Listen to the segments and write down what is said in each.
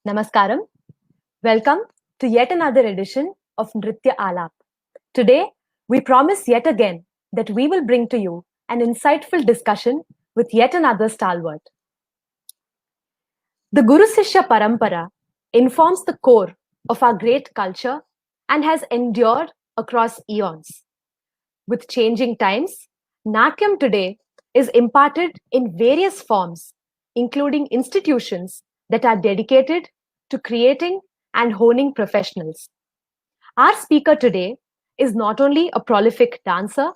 Namaskaram. Welcome to yet another edition of Nritya Alaap. Today, we promise yet again that we will bring to you an insightful discussion with yet another stalwart. The Guru Sishya Parampara informs the core of our great culture and has endured across eons. With changing times, Natyam today is imparted in various forms, including institutions that are dedicated to creating and honing professionals. Our speaker today is not only a prolific dancer,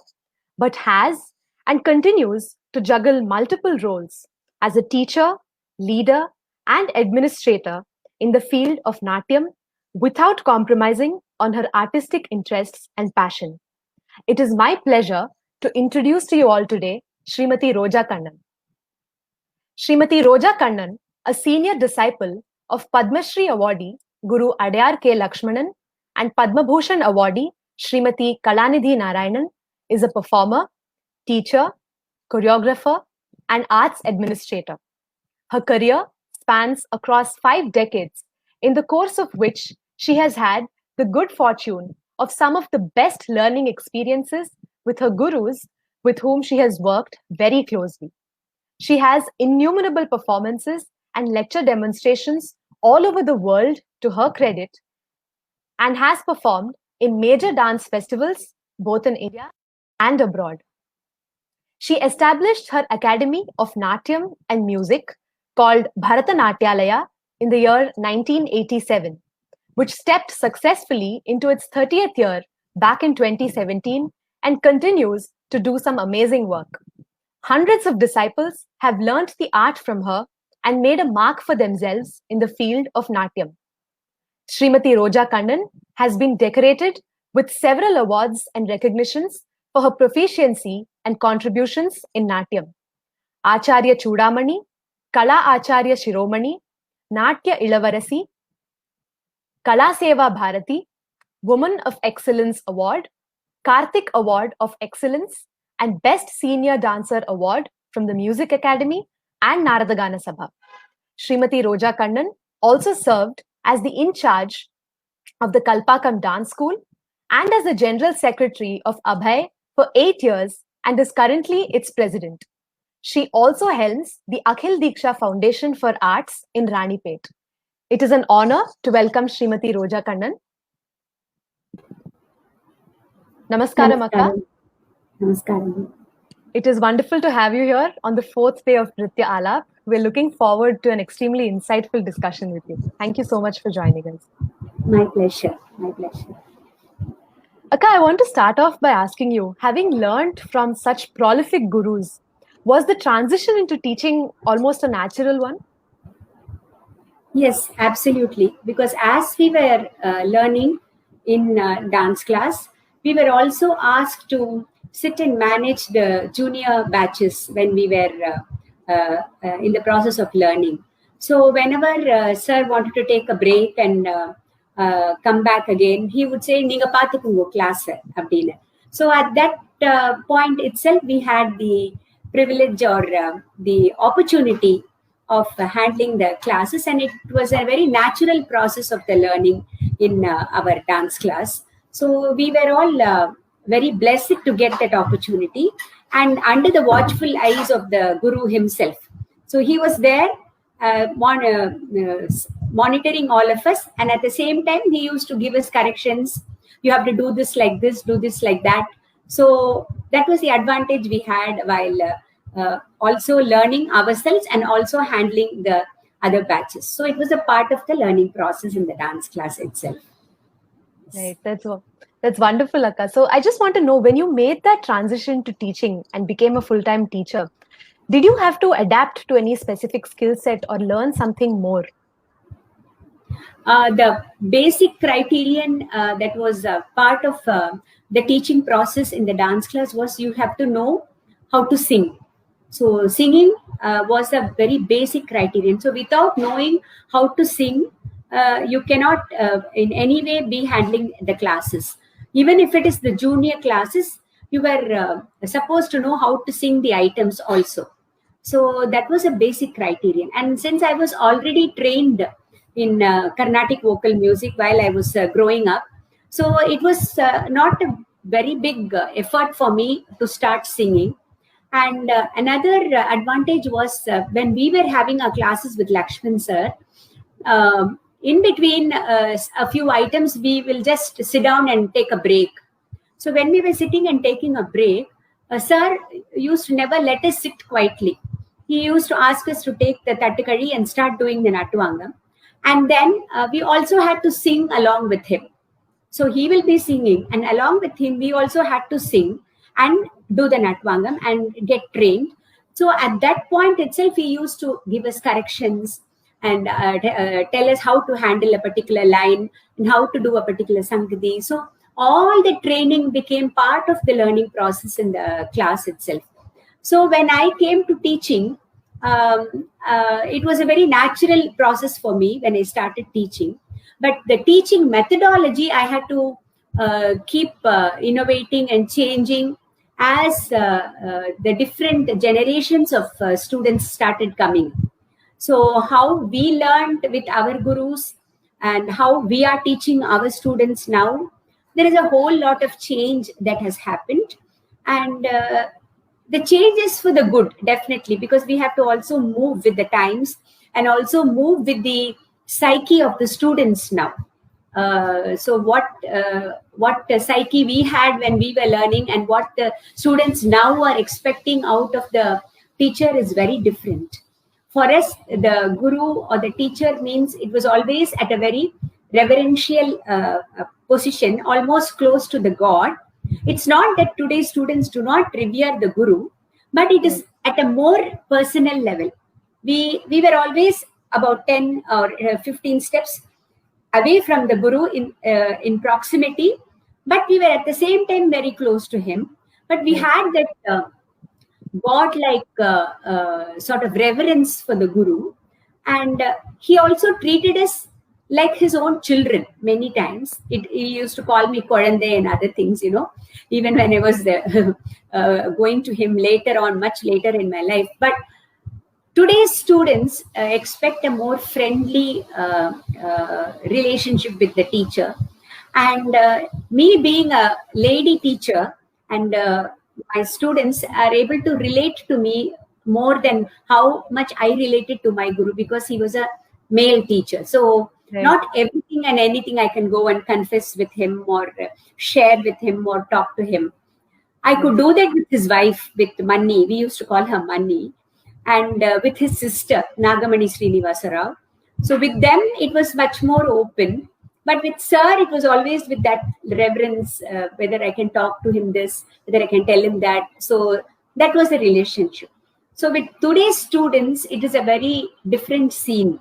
but has and continues to juggle multiple roles as a teacher, leader, and administrator in the field of Natyam without compromising on her artistic interests and passion. It is my pleasure to introduce to you all today Srimati Roja Kannan. Srimati Roja Kannan, a senior disciple of Padma Shri awardee Guru Adayar K. Lakshmanan and Padma Bhushan awardee Srimati Kalanidhi Narayanan, is a performer, teacher, choreographer, and arts administrator. Her career spans across 5 decades, in the course of which she has had the good fortune of some of the best learning experiences with her gurus with whom she has worked very closely. She has innumerable performances and lecture demonstrations all over the world to her credit and has performed in major dance festivals both in India and abroad. She established her Academy of Natyam and Music called Bharatanatyalaya in the year 1987, which stepped successfully into its 30th year back in 2017 and continues to do some amazing work. Hundreds of disciples have learnt the art from her and made a mark for themselves in the field of Natyam. Srimati Roja Kannan has been decorated with several awards and recognitions for her proficiency and contributions in Natyam. Acharya Chudamani, Kala Acharya Shiromani, Natya Ilavarasi, Kala Seva Bharati, Woman of Excellence Award, Karthik Award of Excellence, and Best Senior Dancer Award from the Music Academy and Naradagana Sabha. Srimati Roja Kannan also served as the in-charge of the Kalpakam Dance School and as the General Secretary of Abhay for 8 years and is currently its president. She also helms the Akhil Diksha Foundation for Arts in Ranipet. It is an honor to welcome Srimati Roja Kannan. Namaskaram, Akka. Namaskaram. It is wonderful to have you here on the 4th day of Nritya Alaap. We're looking forward to an extremely insightful discussion with you. Thank you so much for joining us. My pleasure. My pleasure. Akka, I want to start off by asking you, having learned from such prolific gurus, was the transition into teaching almost a natural one? Yes, absolutely. Because as we were learning in dance class, we were also asked to sit and manage the junior batches when we were in the process of learning. So whenever sir wanted to take a break and come back again, he would say, "Neenga paathukongo class appadinu." So at that point itself, we had the privilege or the opportunity of handling the classes, and it was a very natural process of the learning in our dance class. So we were all very blessed to get that opportunity, and under the watchful eyes of the Guru himself. So he was there monitoring all of us, and at the same time he used to give us corrections. You have to do this like this, do this like that. So that was the advantage we had while also learning ourselves and also handling the other batches. So it was a part of the learning process in the dance class itself. Right, that's wonderful, Akka. So I just want to know, when you made that transition to teaching and became a full-time teacher, did you have to adapt to any specific skill set or learn something more? The basic criterion that was part of the teaching process in the dance class was you have to know how to sing. So singing was a very basic criterion. So without knowing how to sing, you cannot in any way be handling the classes. Even if it is the junior classes, you were supposed to know how to sing the items also. So that was a basic criterion. And since I was already trained in Carnatic vocal music while I was growing up. So it was not a very big effort for me to start singing. And another advantage was when we were having our classes with Lakshman sir, in between a few items, we will just sit down and take a break. So when we were sitting and taking a break, sir used to never let us sit quietly. He used to ask us to take the tattakari and start doing the Natuvangam. And then we also had to sing along with him. So he will be singing, and along with him, we also had to sing and do the Natvangam and get trained. So at that point itself, he used to give us corrections and tell us how to handle a particular line and how to do a particular Sangati. So all the training became part of the learning process in the class itself. So when I came to teaching, it was a very natural process for me when I started teaching. But the teaching methodology, I had to keep innovating and changing as the different generations of students started coming. So how we learned with our gurus and how we are teaching our students now, there is a whole lot of change that has happened. And the change is for the good, definitely, because we have to also move with the times and also move with the psyche of the students now. So what psyche we had when we were learning and what the students now are expecting out of the teacher is very different. For us, the guru or the teacher means it was always at a very reverential position, almost close to the God. It's not that today's students do not revere the guru, but it is at a more personal level. We were always about 10 or 15 steps away from the guru in proximity, but we were at the same time very close to him. But we had that God-like sort of reverence for the guru, and he also treated us like his own children many times. He used to call me Korande and other things, even when I was going to him later on, much later in my life. But today's students expect a more friendly relationship with the teacher. And me being a lady teacher, and my students are able to relate to me more than how much I related to my guru, because he was a male teacher. So not everything and anything I can go and confess with him or share with him or talk to him. I could do that with his wife, with Manni. We used to call her Manni. And with his sister, Nagamani Srinivasa Rao. So with them, it was much more open. But with sir, it was always with that reverence, whether I can talk to him this, whether I can tell him that. So that was the relationship. So with today's students, it is a very different scene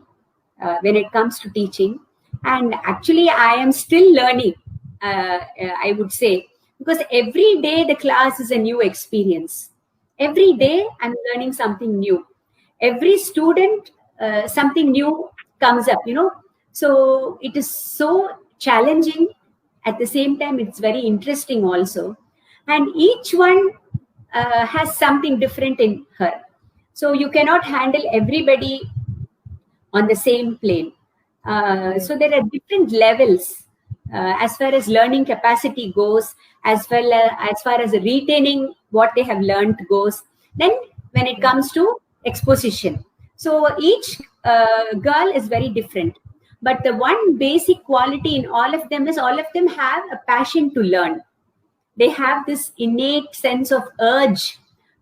when it comes to teaching. And actually, I am still learning, I would say, because every day the class is a new experience. Every day I'm learning something new. Every student, something new comes up, So it is so challenging. At the same time, it's very interesting also. And each one has something different in her. So you cannot handle everybody on the same plane. So there are different levels as far as learning capacity goes, as far as retaining what they have learned goes. Then when it comes to exposition, so each girl is very different. But the one basic quality in all of them is all of them have a passion to learn. They have this innate sense of urge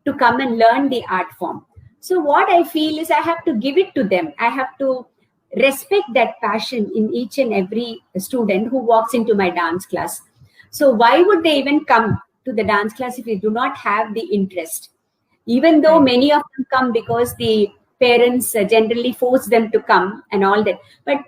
to come and learn the art form. So what I feel is I have to give it to them. I have to respect that passion in each and every student who walks into my dance class. So why would they even come to the dance class if they do not have the interest? Even though many of them come because the parents generally force them to come and all that. But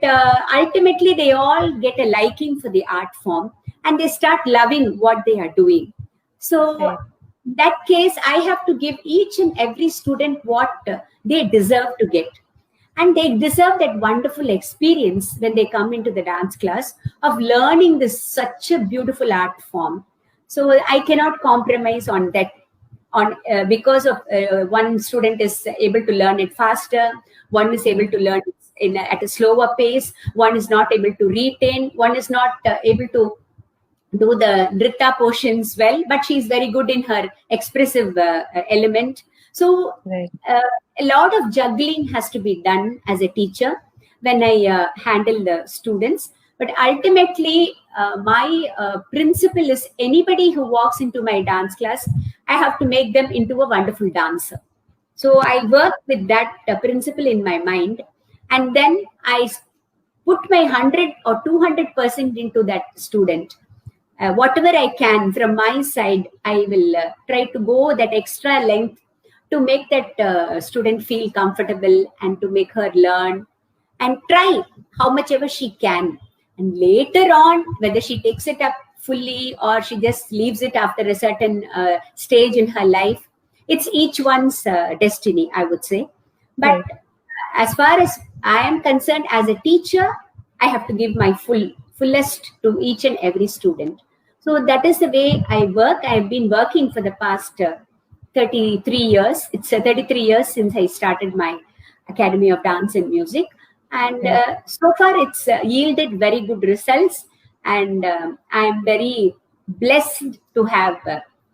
ultimately, they all get a liking for the art form and they start loving what they are doing. So in that case, I have to give each and every student what they deserve to get. And they deserve that wonderful experience when they come into the dance class of learning this such a beautiful art form. So I cannot compromise on that. Because of one student is able to learn it faster, one is able to learn it at a slower pace. One is not able to retain. One is not able to do the Nritya portions well, but she's very good in her expressive element. So Right. a lot of juggling has to be done as a teacher when I handle the students. But ultimately, my principle is anybody who walks into my dance class, I have to make them into a wonderful dancer. So I work with that principle in my mind, and then I put my 100 or 200% into that student. Whatever I can from my side, I will try to go that extra length to make that student feel comfortable and to make her learn and try how much ever she can. And later on, whether she takes it up fully or she just leaves it after a certain stage in her life, it's each one's destiny, I would say. But Right. as far as I am concerned, as a teacher, I have to give my fullest to each and every student. So that is the way I work. I've been working for the past 33 years. It's 33 years since I started my Academy of Dance and Music. And Right. so far, it's yielded very good results. And I'm very blessed to have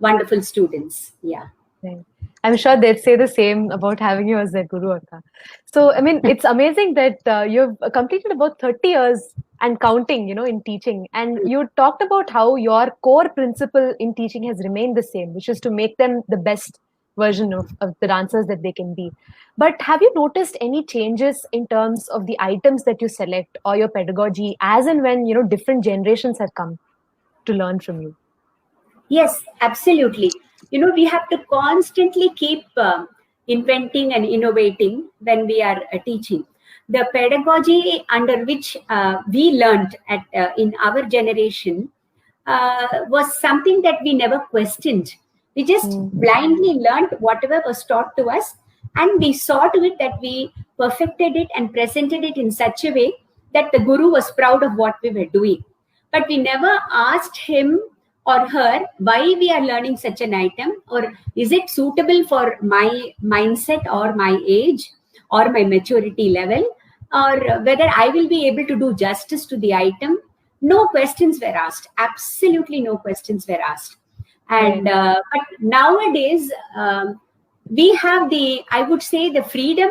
wonderful students. Yeah. Right. I'm sure they'd say the same about having you as their guru, Akka. So, I mean, it's amazing that you've completed about 30 years and counting, in teaching. And you talked about how your core principle in teaching has remained the same, which is to make them the best version of the dancers that they can be. But have you noticed any changes in terms of the items that you select or your pedagogy as and when, different generations have come to learn from you? Yes, absolutely. We have to constantly keep inventing and innovating when we are teaching. The pedagogy under which we learned in our generation was something that we never questioned. We just Mm. blindly learned whatever was taught to us, and we saw to it that we perfected it and presented it in such a way that the guru was proud of what we were doing. But we never asked him or her why we are learning such an item, or is it suitable for my mindset or my age or my maturity level, or whether I will be able to do justice to the item. No questions were asked. Absolutely no questions were asked. Right. And but nowadays, we have the, I would say, the freedom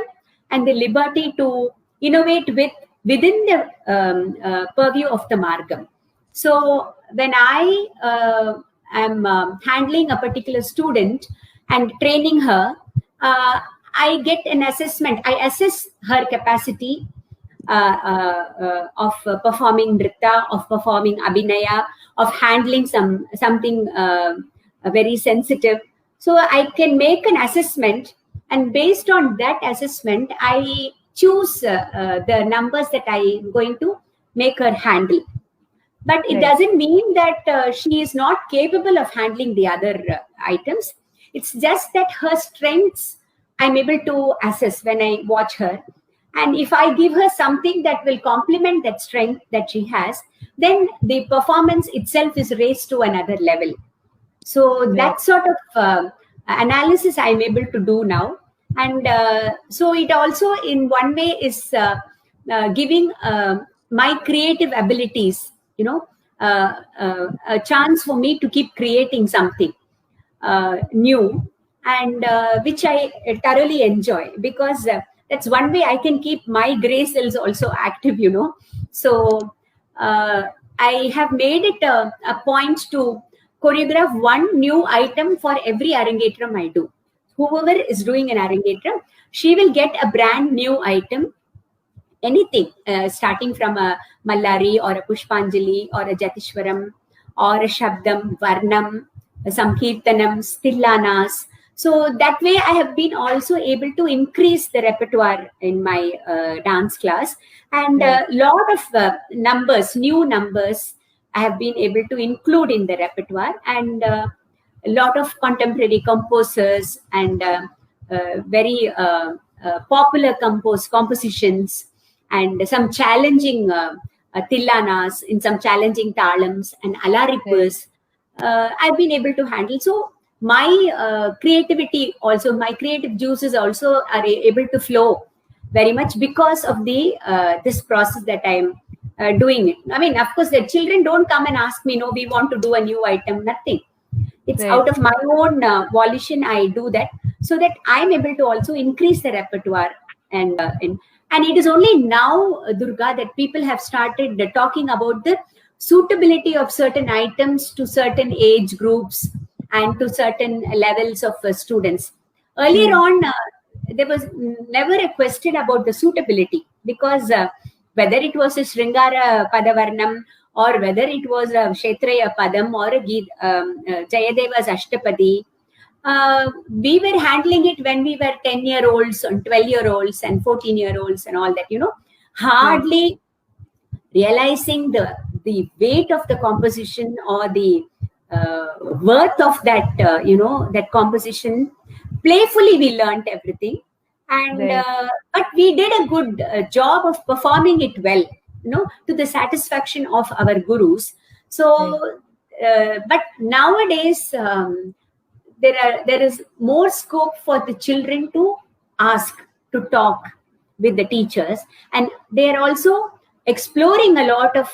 and the liberty to innovate within the purview of the margam. So when I am handling a particular student and training her, I get an assessment. I assess her capacity of performing nritya, of performing abhinaya, of handling something very sensitive. So I can make an assessment, and based on that assessment, I choose the numbers that I am going to make her handle. But it Right. doesn't mean that she is not capable of handling the other items. It's just that her strengths I'm able to assess when I watch her. And if I give her something that will complement that strength that she has, then the performance itself is raised to another level. So Right. that sort of analysis I'm able to do now. And so it also, in one way, is giving my creative abilities, a chance for me to keep creating something new, and which I thoroughly enjoy, because that's one way I can keep my gray cells also active. So I have made it a point to choreograph one new item for every arangetram I do. Whoever is doing an arangetram, she will get a brand new item, anything, starting from a Mallari or a Pushpanjali or a Jatishwaram or a Shabdam, Varnam, some Kirtanams, Tillanas. So that way I have been also able to increase the repertoire in my dance class, and Right. a lot of numbers, new numbers, I have been able to include in the repertoire, and a lot of contemporary composers and very popular compositions, and some challenging tillanas in some challenging talams and Right. alarippus, I've been able to handle. So my creativity also, my creative juices also are able to flow very much because of the this process that I'm doing it. I mean, of course, the children don't come and ask me, no, we want to do a new item, nothing. It's Right. out of my own volition I do that, so that I'm able to also increase the repertoire. And it is only now, Durga, that people have started talking about the suitability of certain items to certain age groups and to certain levels of students. Earlier Hmm. on, there was never a question about the suitability, because whether it was a Sringara Padavarnam, or whether it was a Kshetraya Padam or a Jayadeva's Ashtapadi, we were handling it when we were 10-year-olds and 12-year-olds and 14-year-olds and all that, Right. hardly realizing the weight of the composition, or the worth of that, that composition. Playfully we learnt everything, and Right. but we did a good job of performing it well, to the satisfaction of our gurus. Right. So but nowadays, there is more scope for the children to ask, to talk with the teachers, and they are also exploring a lot of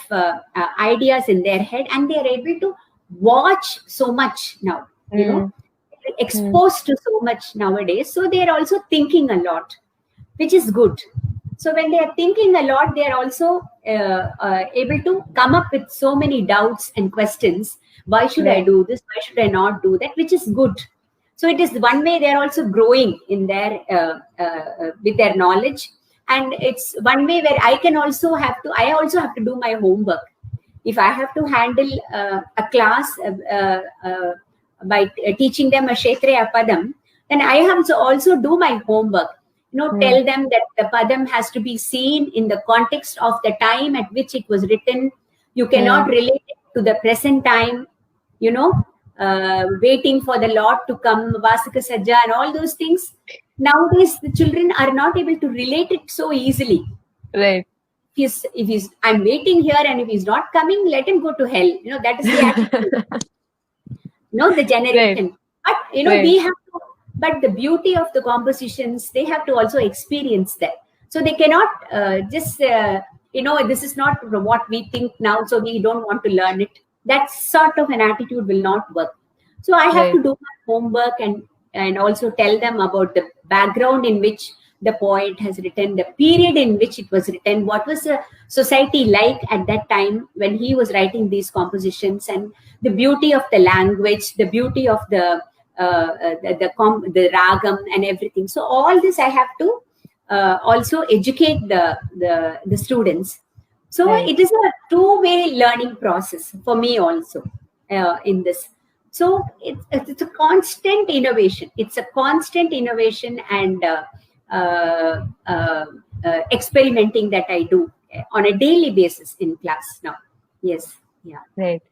ideas in their head, and they are able to watch so much now, Hmm. Hmm. exposed to so much nowadays, so they are also thinking a lot, which is good. So when they are thinking a lot, they are also able to come up with so many doubts and questions. Why should I Right. do this? Why should I not do that? Which is good. So it is one way they are also growing in their with their knowledge, and it's one way where I also have to do my homework. If I have to handle a class by teaching them a Kshetraya Padam, then I have to also do my homework. Hmm. Tell them that the Padam has to be seen in the context of the time at which it was written. You cannot Hmm. relate it to the present time, waiting for the Lord to come, Vasika Sajja, and all those things. Nowadays, the children are not able to relate it so easily. Right. If he's I'm waiting here, and if he's not coming, let him go to hell. That is the attitude. The Right. generation. But Right. we have to. But the beauty of the compositions, they have to also experience that. So they cannot just this is not what we think now, so we don't want to learn it. That sort of an attitude will not work. So I have Right. to do my homework, and also tell them about the background in which the poet has written, the period in which it was written, what was the society like at that time when he was writing these compositions, and the beauty of the language, the beauty of the ragam and everything. So all this I have to also educate the students. So Right. it is a two-way learning process for me also in this. So it's a constant innovation. It's a constant innovation, and experimenting that I do on a daily basis in class now. Yes. Yeah. Right.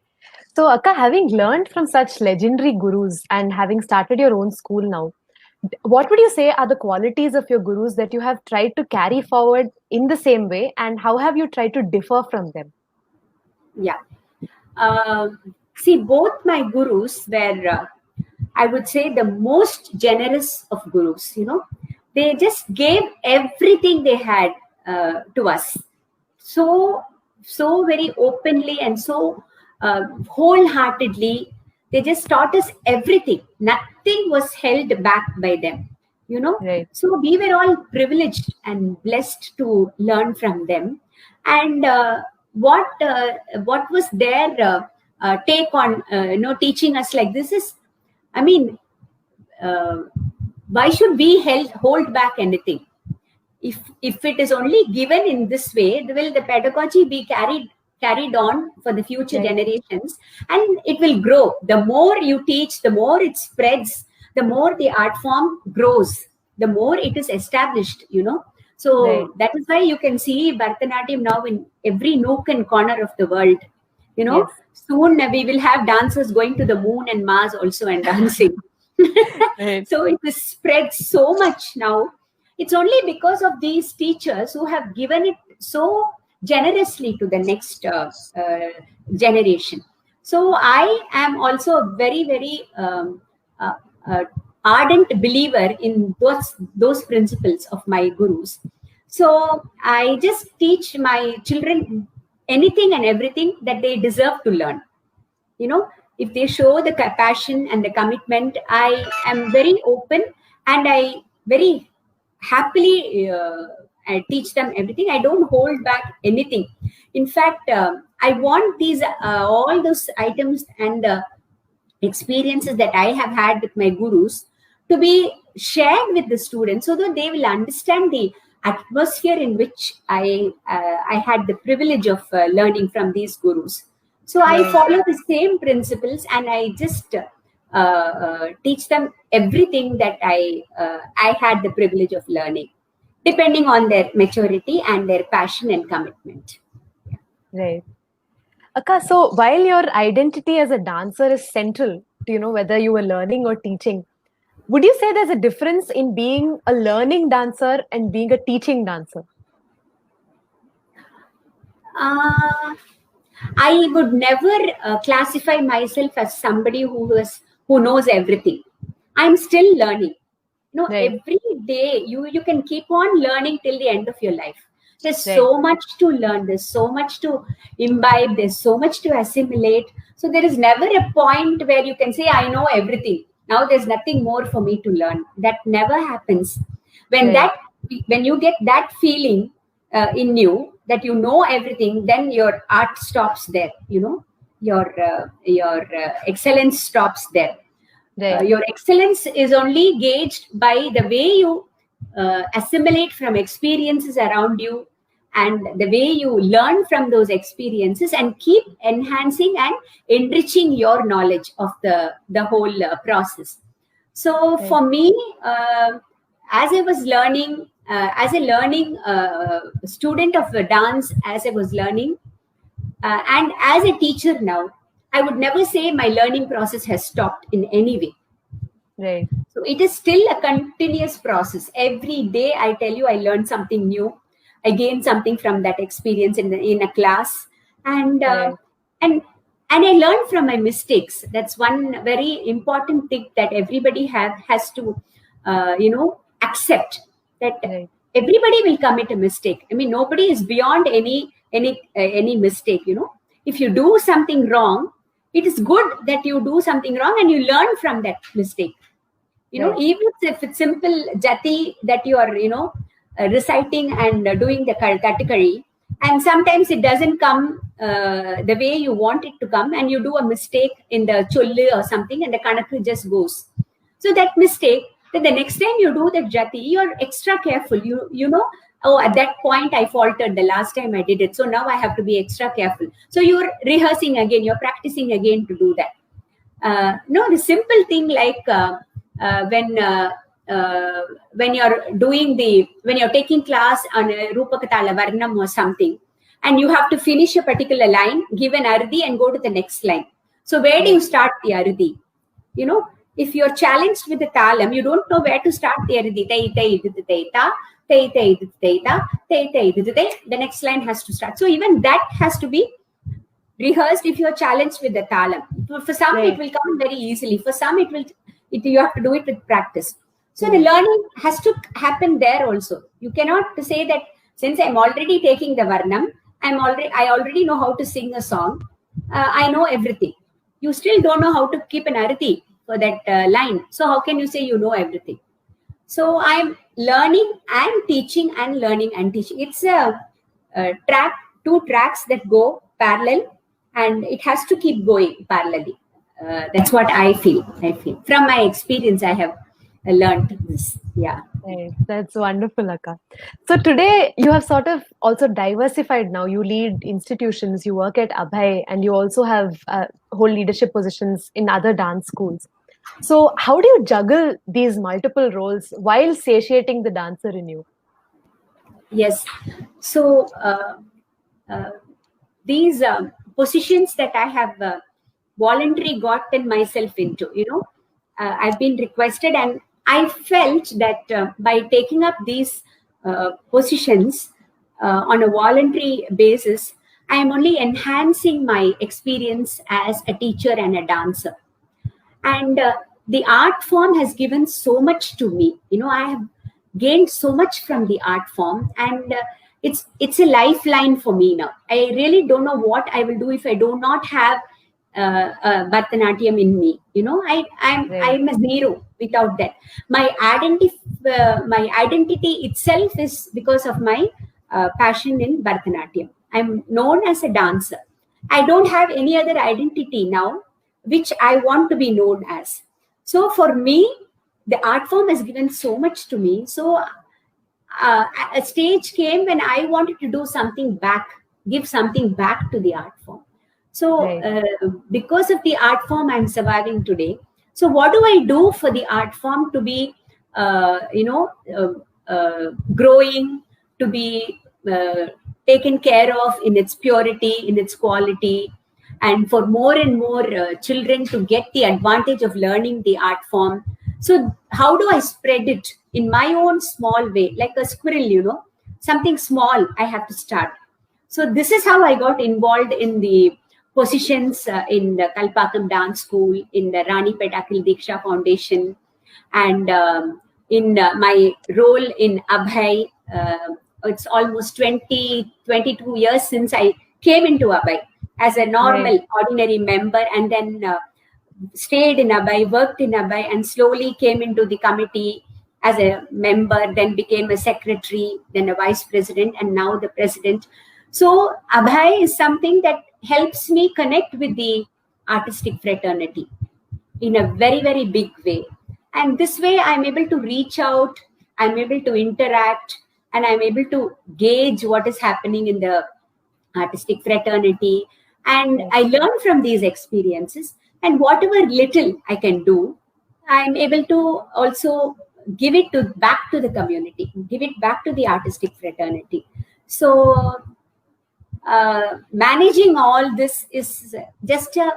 So, Akka, having learned from such legendary gurus and having started your own school now, what would you say are the qualities of your gurus that you have tried to carry forward in the same way, and how have you tried to differ from them? Yeah. See, both my gurus were, I would say, the most generous of gurus. They just gave everything they had to us, so very openly, and so wholeheartedly. They just taught us everything. Nothing was held back by them. Right. So we were all privileged and blessed to learn from them. And what was their take on teaching us like this is, I mean, uh, why should we hold back anything? If it is only given in this way, will the pedagogy be carried on for the future Right. generations, and it will grow. The more you teach, the more it spreads, the more the art form grows, the more it is established. So Right. that is why you can see Bharatanatyam now in every nook and corner of the world. you know Yes. Soon we will have dancers going to the moon and Mars also and dancing. Right. So it is spread so much now. It's only because of these teachers who have given it so generously to the next generation. So I am also a very, very uh, uh, ardent believer in those principles of my gurus. So I just teach my children anything and everything that they deserve to learn. You know, if they show the passion and the commitment, I am very open, and I very happily I teach them everything. I don't hold back anything. In fact, I want these all those items and experiences that I have had with my gurus to be shared with the students, so that they will understand the atmosphere in which I had the privilege of learning from these gurus. So I Right. follow the same principles, and I just teach them everything that I had the privilege of learning, depending on their maturity and their passion and commitment. Right. Akka, so while your identity as a dancer is central to, whether you were learning or teaching, would you say there's a difference in being a learning dancer and being a teaching dancer? Uh, I would never classify myself as somebody who knows everything. I'm still learning. Right. Every day you can keep on learning till the end of your life. There's Right. so much to learn. There's so much to imbibe. There's so much to assimilate. So there is never a point where you can say, I know everything. Now there's nothing more for me to learn. That never happens. When Right. that when you get that feeling in you that you know everything, then your art stops there. Your excellence stops there. Right. Your excellence is only gauged by the way you assimilate from experiences around you, and the way you learn from those experiences and keep enhancing and enriching your knowledge of the whole process. So Right. for me, as I was learning, as a learning student of dance, as I was learning, and as a teacher now, I would never say my learning process has stopped in any way. Right. So it is still a continuous process. Every day, I tell you, I learn something new. I gain something from that experience in a class, and Right. and and I learn from my mistakes. That's one very important thing that everybody has to accept, that Right. everybody will commit a mistake. I mean, nobody is beyond any mistake. If you do something wrong, it is good that you do something wrong and you learn from that mistake. Right. Even if it's simple jati that you are reciting and doing the katakari, and sometimes it doesn't come the way you want it to come, and you do a mistake in the chollu or something, and the kanaku just goes. So that mistake, then the next time you do the jati, you're extra careful. Oh, at that point I faltered the last time I did it, so now I have to be extra careful. So you're rehearsing again, you're practicing again to do that. No, the simple thing like uh, when uh, when you're taking class on a Rupakatala Varnam or something, and you have to finish a particular line, give an ardi and go to the next line. So where do Right. you start the ardi? If you're challenged with the talam, you don't know where to start the ardi. The next line has to start. So even that has to be rehearsed if you're challenged with the talam. For some, it Right. will come very easily. For some, you have to do it with practice. So the Right. learning has to happen there also. You cannot say that since I'm already taking the varnam, I already know how to sing a song. I know everything. You still don't know how to keep an arati for that line. So how can you say you know everything? So I'm learning and teaching and learning and teaching. It's a two tracks that go parallel, and it has to keep going parallelly. That's what I feel from my experience. I have learned this. Yeah. Right. That's wonderful, Akka. So today you have sort of also diversified now. You lead institutions, you work at Abhay, and you also have whole leadership positions in other dance schools. So how do you juggle these multiple roles while satiating the dancer in you? Yes. So uh, these positions that I have voluntarily gotten myself into, I've been requested, and I felt that by taking up these positions on a voluntary basis, I am only enhancing my experience as a teacher and a dancer. And the art form has given so much to me. I have gained so much from the art form, and it's a lifeline for me now. I really don't know what I will do if I do not have Bharatanatyam in me. Right. I'm a zero without that. My identity itself is because of my passion in Bharatanatyam. I'm known as a dancer. I don't have any other identity now, which I want to be known as. So for me, the art form has given so much to me. So a stage came when I wanted to do something back, give something back to the art form. So Right. because of the art form, I'm surviving today. So what do I do for the art form to be, growing, to be taken care of in its purity, in its quality, and for more and more children to get the advantage of learning the art form? So how do I spread it in my own small way, like a squirrel, something small I have to start. So this is how I got involved in the positions in the Kalpakam Dance School, in the Rani Petakil Diksha Foundation, and in my role in Abhay. It's almost 22 years since I came into Abhay as a Right. normal, ordinary member, and then stayed in Abhay, worked in Abhay, and slowly came into the committee as a member, then became a secretary, then a vice president, and now the president. So Abhay is something that helps me connect with the artistic fraternity in a very, very big way. And this way, I'm able to reach out, I'm able to interact, and I'm able to gauge what is happening in the artistic fraternity. And Right. I learn from these experiences. And whatever little I can do, I'm able to also give it back to the community, give it back to the artistic fraternity. So managing all this is just a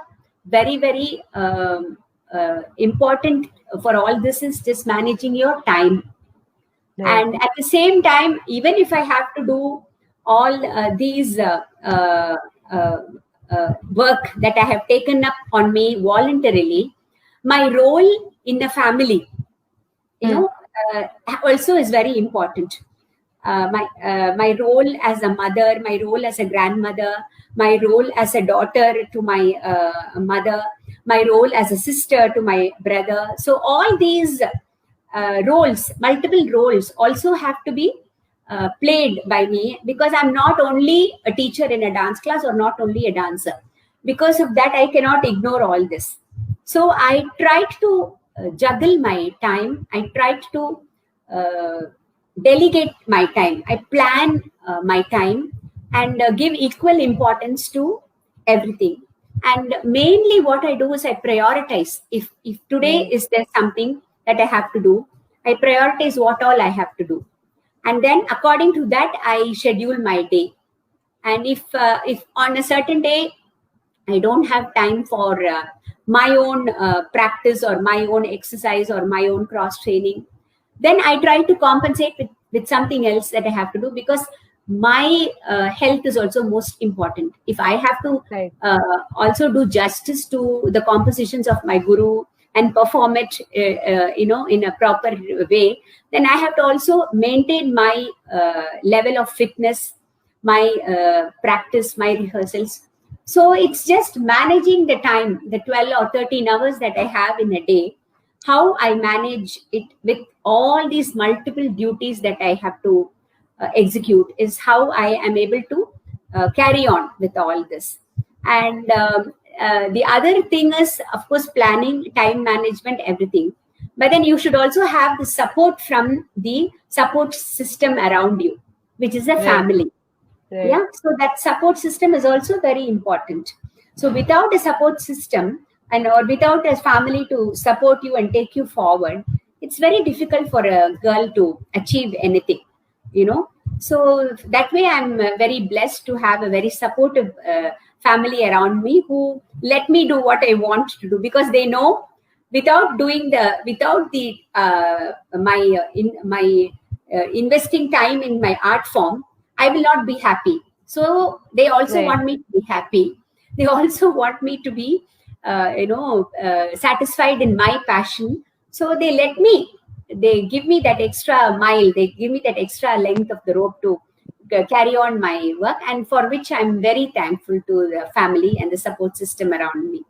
very, very important for all this is just managing your time. Right. And at the same time, even if I have to do all these work that I have taken up on me voluntarily, my role in the family, you Hmm. know, also is very important. My role as a mother, my role as a grandmother, my role as a daughter to my mother, my role as a sister to my brother. So all these roles, multiple roles, also have to be played by me, because I'm not only a teacher in a dance class or not only a dancer. Because of that, I cannot ignore all this. So I tried to juggle my time. I tried to uh, delegate my time. I plan my time and give equal importance to everything. And mainly, what I do is I prioritize. If today Right. is there something that I have to do, I prioritize what all I have to do, and then according to that, I schedule my day. And if on a certain day I don't have time for my own practice or my own exercise or my own cross training, then I try to compensate with something else that I have to do, because my health is also most important. If I have to Right. also do justice to the compositions of my guru and perform it, in a proper way, then I have to also maintain my level of fitness, my practice, my rehearsals. So it's just managing the time, the 12 or 13 hours that I have in a day, how I manage it with all these multiple duties that I have to execute is how I am able to carry on with all this. And the other thing is, of course, planning, time management, everything. But then you should also have the support from the support system around you, which is a Right. family. Right. Yeah, so that support system is also very important. So without a support system, and or without a family to support you and take you forward, it's very difficult for a girl to achieve anything, so that way I'm very blessed to have a very supportive family around me, who let me do what I want to do, because they know without the my investing time in my art form, I will not be happy. So they also Right. want me to be happy. They also want me to be, satisfied in my passion. So they let me. they give me that extra mile, they give me that extra length of the rope to carry on my work, and for which I'm very thankful to the family and the support system around me.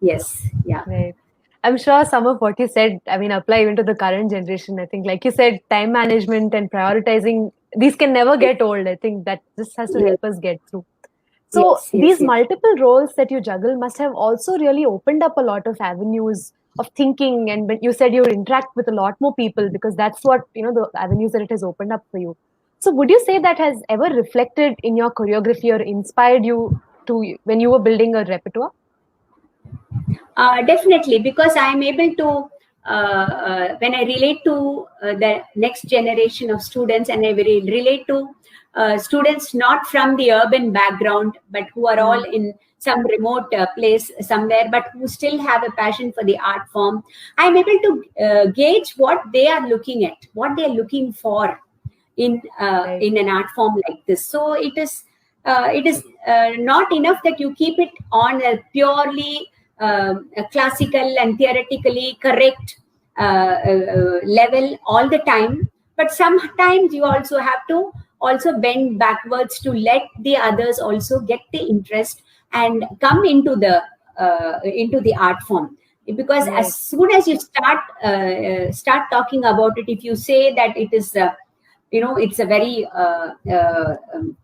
Yes, yeah. Right. I'm sure some of what you said, I mean, apply even to the current generation. I think, like you said, time management and prioritizing, these can never get old. I think that this has to Yes, help us get through. So yes, yes, these yes. multiple roles that you juggle must have also really opened up a lot of avenues of thinking. And when you said you interact with a lot more people because that's what, the avenues that it has opened up for you. So would you say that has ever reflected in your choreography or inspired you to when you were building a repertoire? Definitely, because I'm able to, when I relate to the next generation of students, and I relate to students not from the urban background, but who are all Mm, in some remote place somewhere, but who still have a passion for the art form, I'm able to gauge what they are looking at, what they are looking for right, in an art form like this. So it is not enough that you keep it on a purely a classical and theoretically correct level all the time, but sometimes you also have to also bend backwards to let the others also get the interest and come into the art form, because as right, soon as you start talking about it, if you say that it is it's a very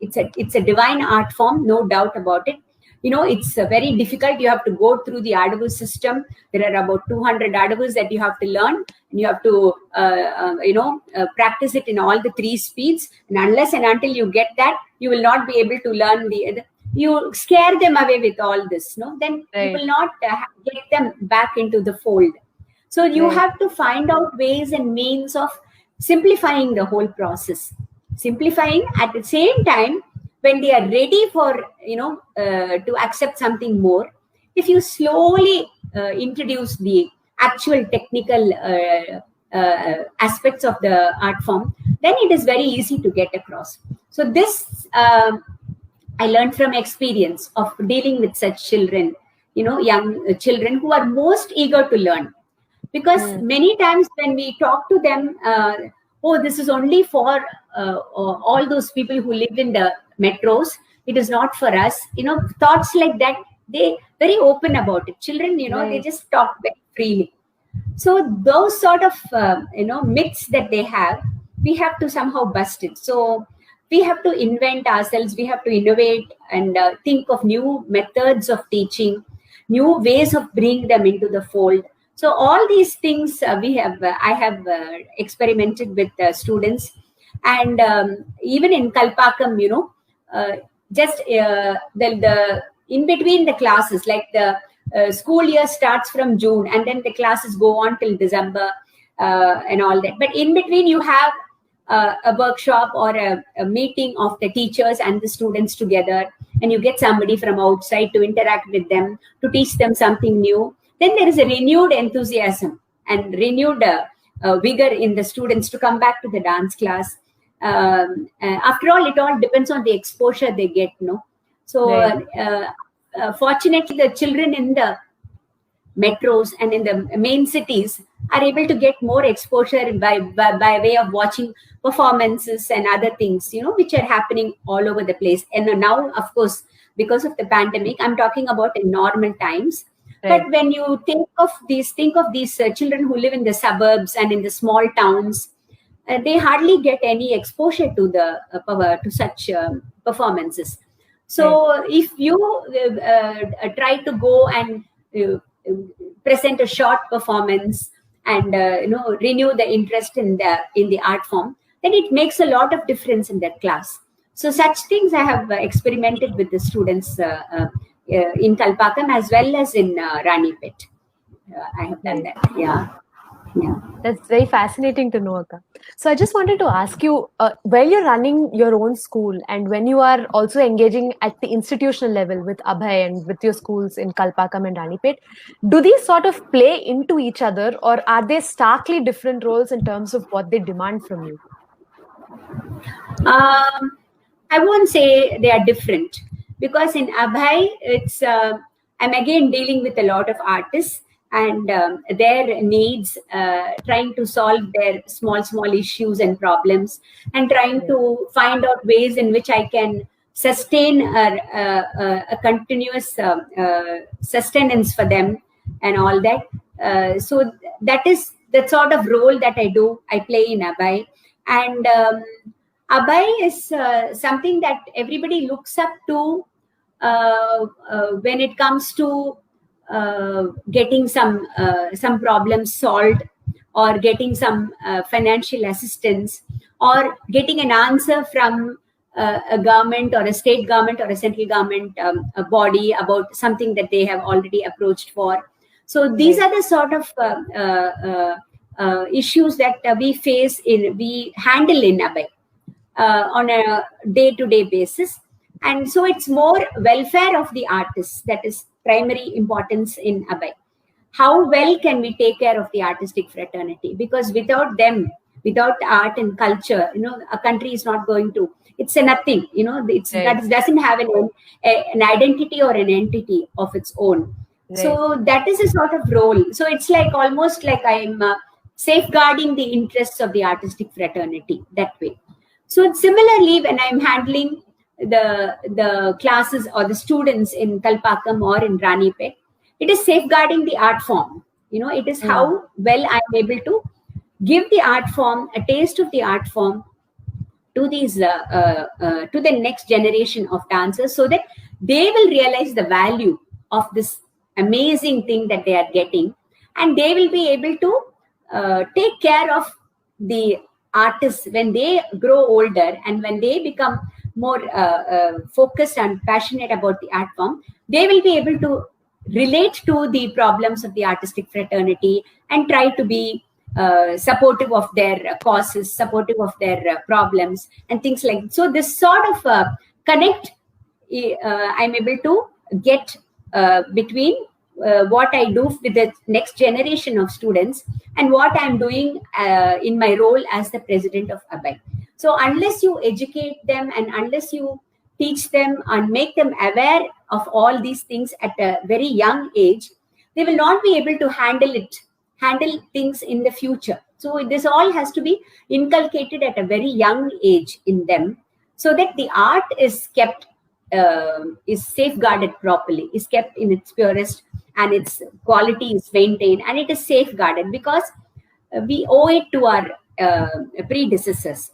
it's a divine art form, no doubt about it. It's very difficult. You have to go through the adavu system. There are about 200 adavus that you have to learn, and you have to practice it in all the three speeds, and unless and until you get that, you will not be able to learn you scare them away with all this, no, then you right, will not get them back into the fold. So you right, have to find out ways and means of simplifying the whole process, simplifying at the same time. When they are ready for to accept something more, if you slowly introduce the actual technical aspects of the art form, then it is very easy to get across. So this I learned from experience of dealing with such children, young children who are most eager to learn. Because mm, many times when we talk to them, oh, this is only for all those people who live in the metros. It is not for us. Thoughts like that, they very open about it. Children, they right, just talk very freely. So those sort of myths that they have, we have to somehow bust it. So we have to invent ourselves, we have to innovate and think of new methods of teaching, new ways of bringing them into the fold. So all these things I have experimented with students. And even in Kalpakam, uh, just the in between the classes, like the school year starts from June, and then the classes go on till December, and all that. But in between, you have a workshop or a meeting of the teachers and the students together, and you get somebody from outside to interact with them, to teach them something new. Then there is a renewed enthusiasm and renewed vigor in the students to come back to the dance class. After all, it all depends on the exposure they get, no? So right, fortunately, the children in the metros and in the main cities are able to get more exposure by way of watching performances and other things, which are happening all over the place. And now, of course, because of the pandemic, I'm talking about in normal times. right, But when you think of these children who live in the suburbs and in the small towns, they hardly get any exposure to the to such performances. right. So if you try to go and uh, present a short performance and renew the interest in the art form, then it makes a lot of difference in that class. So such things I have experimented with the students in Kalpakam as well as in Ranipet. I have done Right. that. Yeah, yeah. That's very fascinating to know, Akka. So I just wanted to ask you, while you're running your own school and when you are also engaging at the institutional level with Abhay and with your schools in Kalpakam and Ranipet, do these sort of play into each other or are they starkly different roles in terms of what they demand from you? I won't say they are different, because in Abhay, I'm again dealing with a lot of artists. and their needs, trying to solve their small issues and problems, and trying to find out ways in which I can sustain a continuous sustenance for them and all that. So that is the sort of role that I play in Abai. And Abai is something that everybody looks up to when it comes to getting some problems solved, or getting some financial assistance, or getting an answer from a government or a state government or a central government a body about something that they have already approached for. So these are the sort of issues that we handle in Abai on a day-to-day basis. And so it's more welfare of the artists that is primary importance in Abai. How well can we take care of the artistic fraternity? Because without them, without art and culture, a country is not going to, it's a nothing, that doesn't have an identity or an entity of its own. So that is a sort of role. So it's like almost like I'm safeguarding the interests of the artistic fraternity that way. So similarly, when I'm handling the classes or the students in Kalpakkam or in Ranipet, it is safeguarding the art form. It is how well I'm able to give the art form, a taste of the art form to these to the next generation of dancers, so that they will realize the value of this amazing thing that they are getting, and they will be able to take care of the artists when they grow older, and when they become more focused and passionate about the art form. They will be able to relate to the problems of the artistic fraternity and try to be supportive of their causes, supportive of their problems and things like that. So this sort of connect I'm able to get between what I do with the next generation of students and what I'm doing in my role as the president of Abai. So unless you educate them and unless you teach them and make them aware of all these things at a very young age, they will not be able to handle things in the future. So this all has to be inculcated at a very young age in them, so that the art is kept, is safeguarded properly, is kept in its purest, and its quality is maintained, and it is safeguarded because we owe it to our predecessors,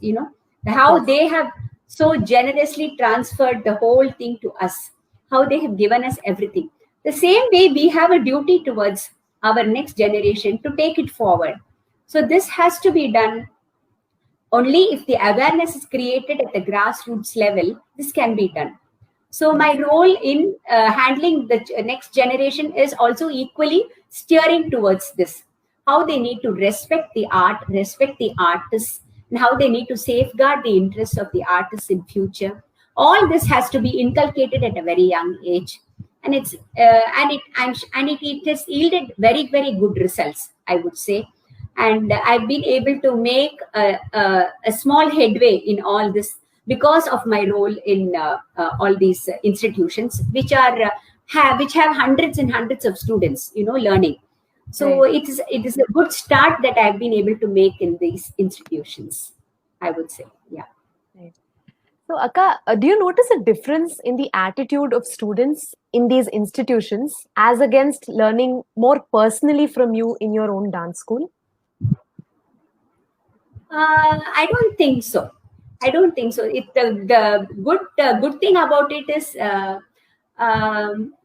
how they have so generously transferred the whole thing to us, how they have given us everything. The same way we have a duty towards our next generation to take it forward. So this has to be done only if the awareness is created at the grassroots level. This can be done. So my role in handling the next generation is also equally steering towards this, how they need to respect the art, respect the artists, and how they need to safeguard the interests of the artists in future. All this has to be inculcated at a very young age, and it has yielded very, very good results, I would say. And I've been able to make a small headway in all this because of my role in all these institutions, which have hundreds and hundreds of students, learning. So it is a good start that I've been able to make in these institutions, I would say. Yeah. Right. So Akka, do you notice a difference in the attitude of students in these institutions as against learning more personally from you in your own dance school? I don't think so. The good thing about it is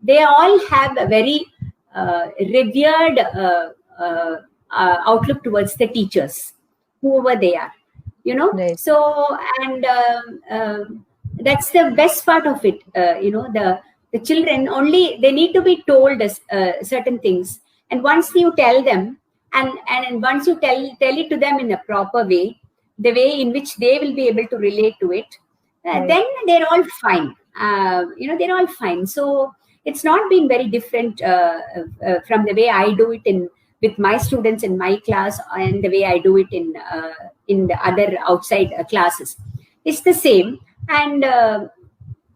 they all have a very revered outlook towards the teachers, whoever they are, Right. So, and that's the best part of it. The children only, they need to be told certain things, and once you tell them, and once you tell it to them in a proper way, the way in which they will be able to relate to it, then they're all fine. They're all fine. So it's not been very different from the way I do it with my students in my class and the way I do it in the other outside classes. It's the same. And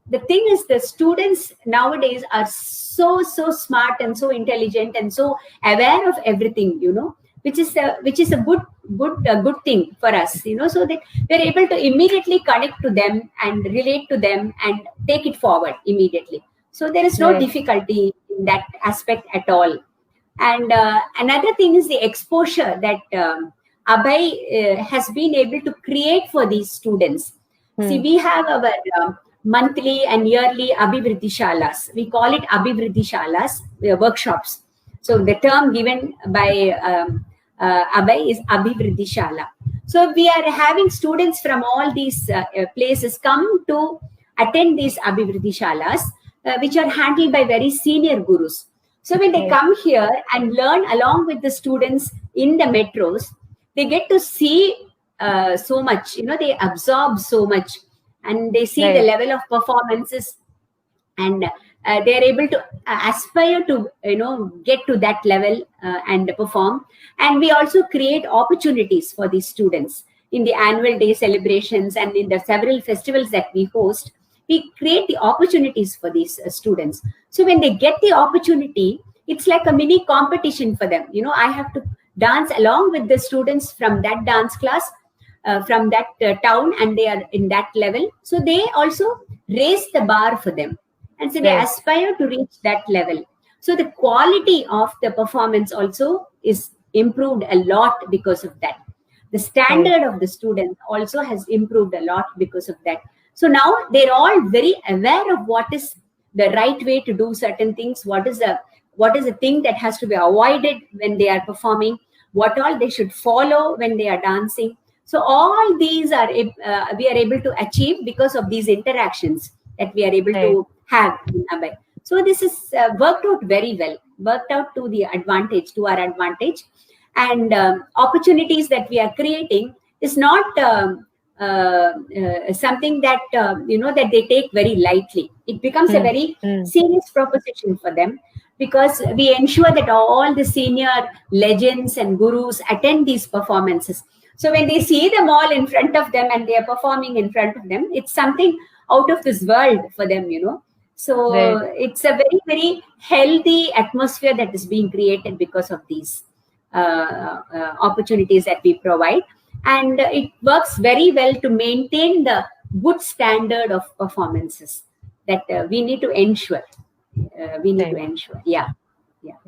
the thing is, the students nowadays are so smart and so intelligent and so aware of everything, which is a good thing for us, so that we're able to immediately connect to them and relate to them and take it forward immediately. So there is no Right. difficulty in that aspect at all. And another thing is the exposure that Abhay has been able to create for these students. See, we have our monthly and yearly Abhivriddhi Shalas. We call it Abhivriddhi Shalas, workshops. So the term given by Abhay is Abhivriddhi Shala. So we are having students from all these places come to attend these Abhivriddhi Shalas, which are handled by very senior gurus. So when they Right. come here and learn along with the students in the metros, they get to see so much, they absorb so much, and they see the Right. level of performances, and they are able to aspire to, get to that level and perform. And we also create opportunities for these students in the annual day celebrations and in the several festivals that we host. We create the opportunities for these students. So when they get the opportunity, it's like a mini competition for them. I have to dance along with the students from that dance class, from that town, and they are in that level. So they also raise the bar for them. And so they Right. aspire to reach that level. So the quality of the performance also is improved a lot because of that. The Right. standard of the student also has improved a lot because of that. So now they're all very aware of what is the right way to do certain things, what is a thing that has to be avoided when they are performing, what all they should follow when they are dancing. So all these are we are able to achieve because of these interactions that we are able Right. to have in Abhay. So this is worked out very well, worked out to the advantage, to our advantage. And opportunities that we are creating is not something that that they take very lightly. It becomes a Hmm. very Hmm. serious proposition for them, because we ensure that all the senior legends and gurus attend these performances. So when they see them all in front of them and they are performing in front of them, it's something out of this world for them. So Right. it's a very very healthy atmosphere that is being created because of these opportunities that we provide. And it works very well to maintain the good standard of performances that we need to ensure. Right. Yeah. Yeah.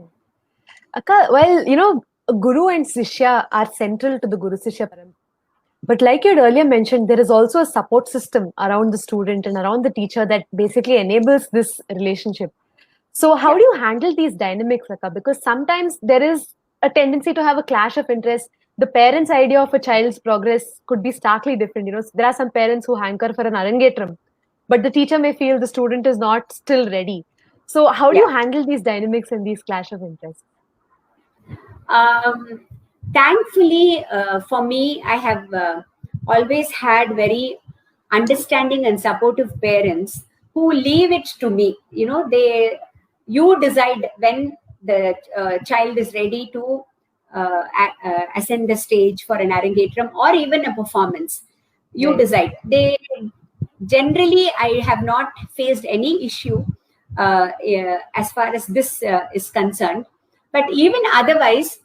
Akka, well, Guru and Sishya are central to the Guru Sishya Parampara. But like you had earlier mentioned, there is also a support system around the student and around the teacher that basically enables this relationship. So, how Yeah. do you handle these dynamics, Akka? Because sometimes there is a tendency to have a clash of interest. The parents' idea of a child's progress could be starkly different. There are some parents who hanker for an arangetram, but the teacher may feel the student is not still ready. So, how do you Yeah. handle these dynamics and these clash of interests? Um, Thankfully, for me, I have always had very understanding and supportive parents who leave it to me. You decide when the child is ready to ascend the stage for an arangetram or even a performance. You Right. decide. They generally, I have not faced any issue as far as this is concerned. But even otherwise,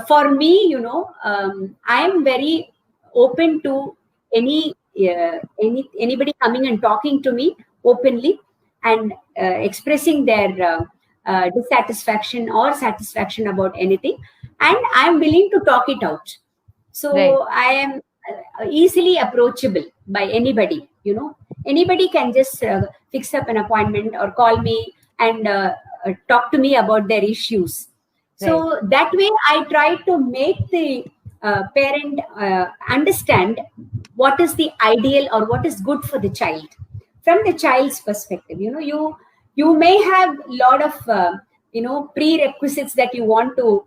for me, I am very open to anybody coming and talking to me openly and expressing their dissatisfaction or satisfaction about anything, and I am willing to talk it out. Right. So I am easily approachable by anybody. Anybody can just fix up an appointment or call me and talk to me about their issues. Right. So that way, I try to make the parent understand what is the ideal or what is good for the child from the child's perspective. You may have a lot of prerequisites that you want to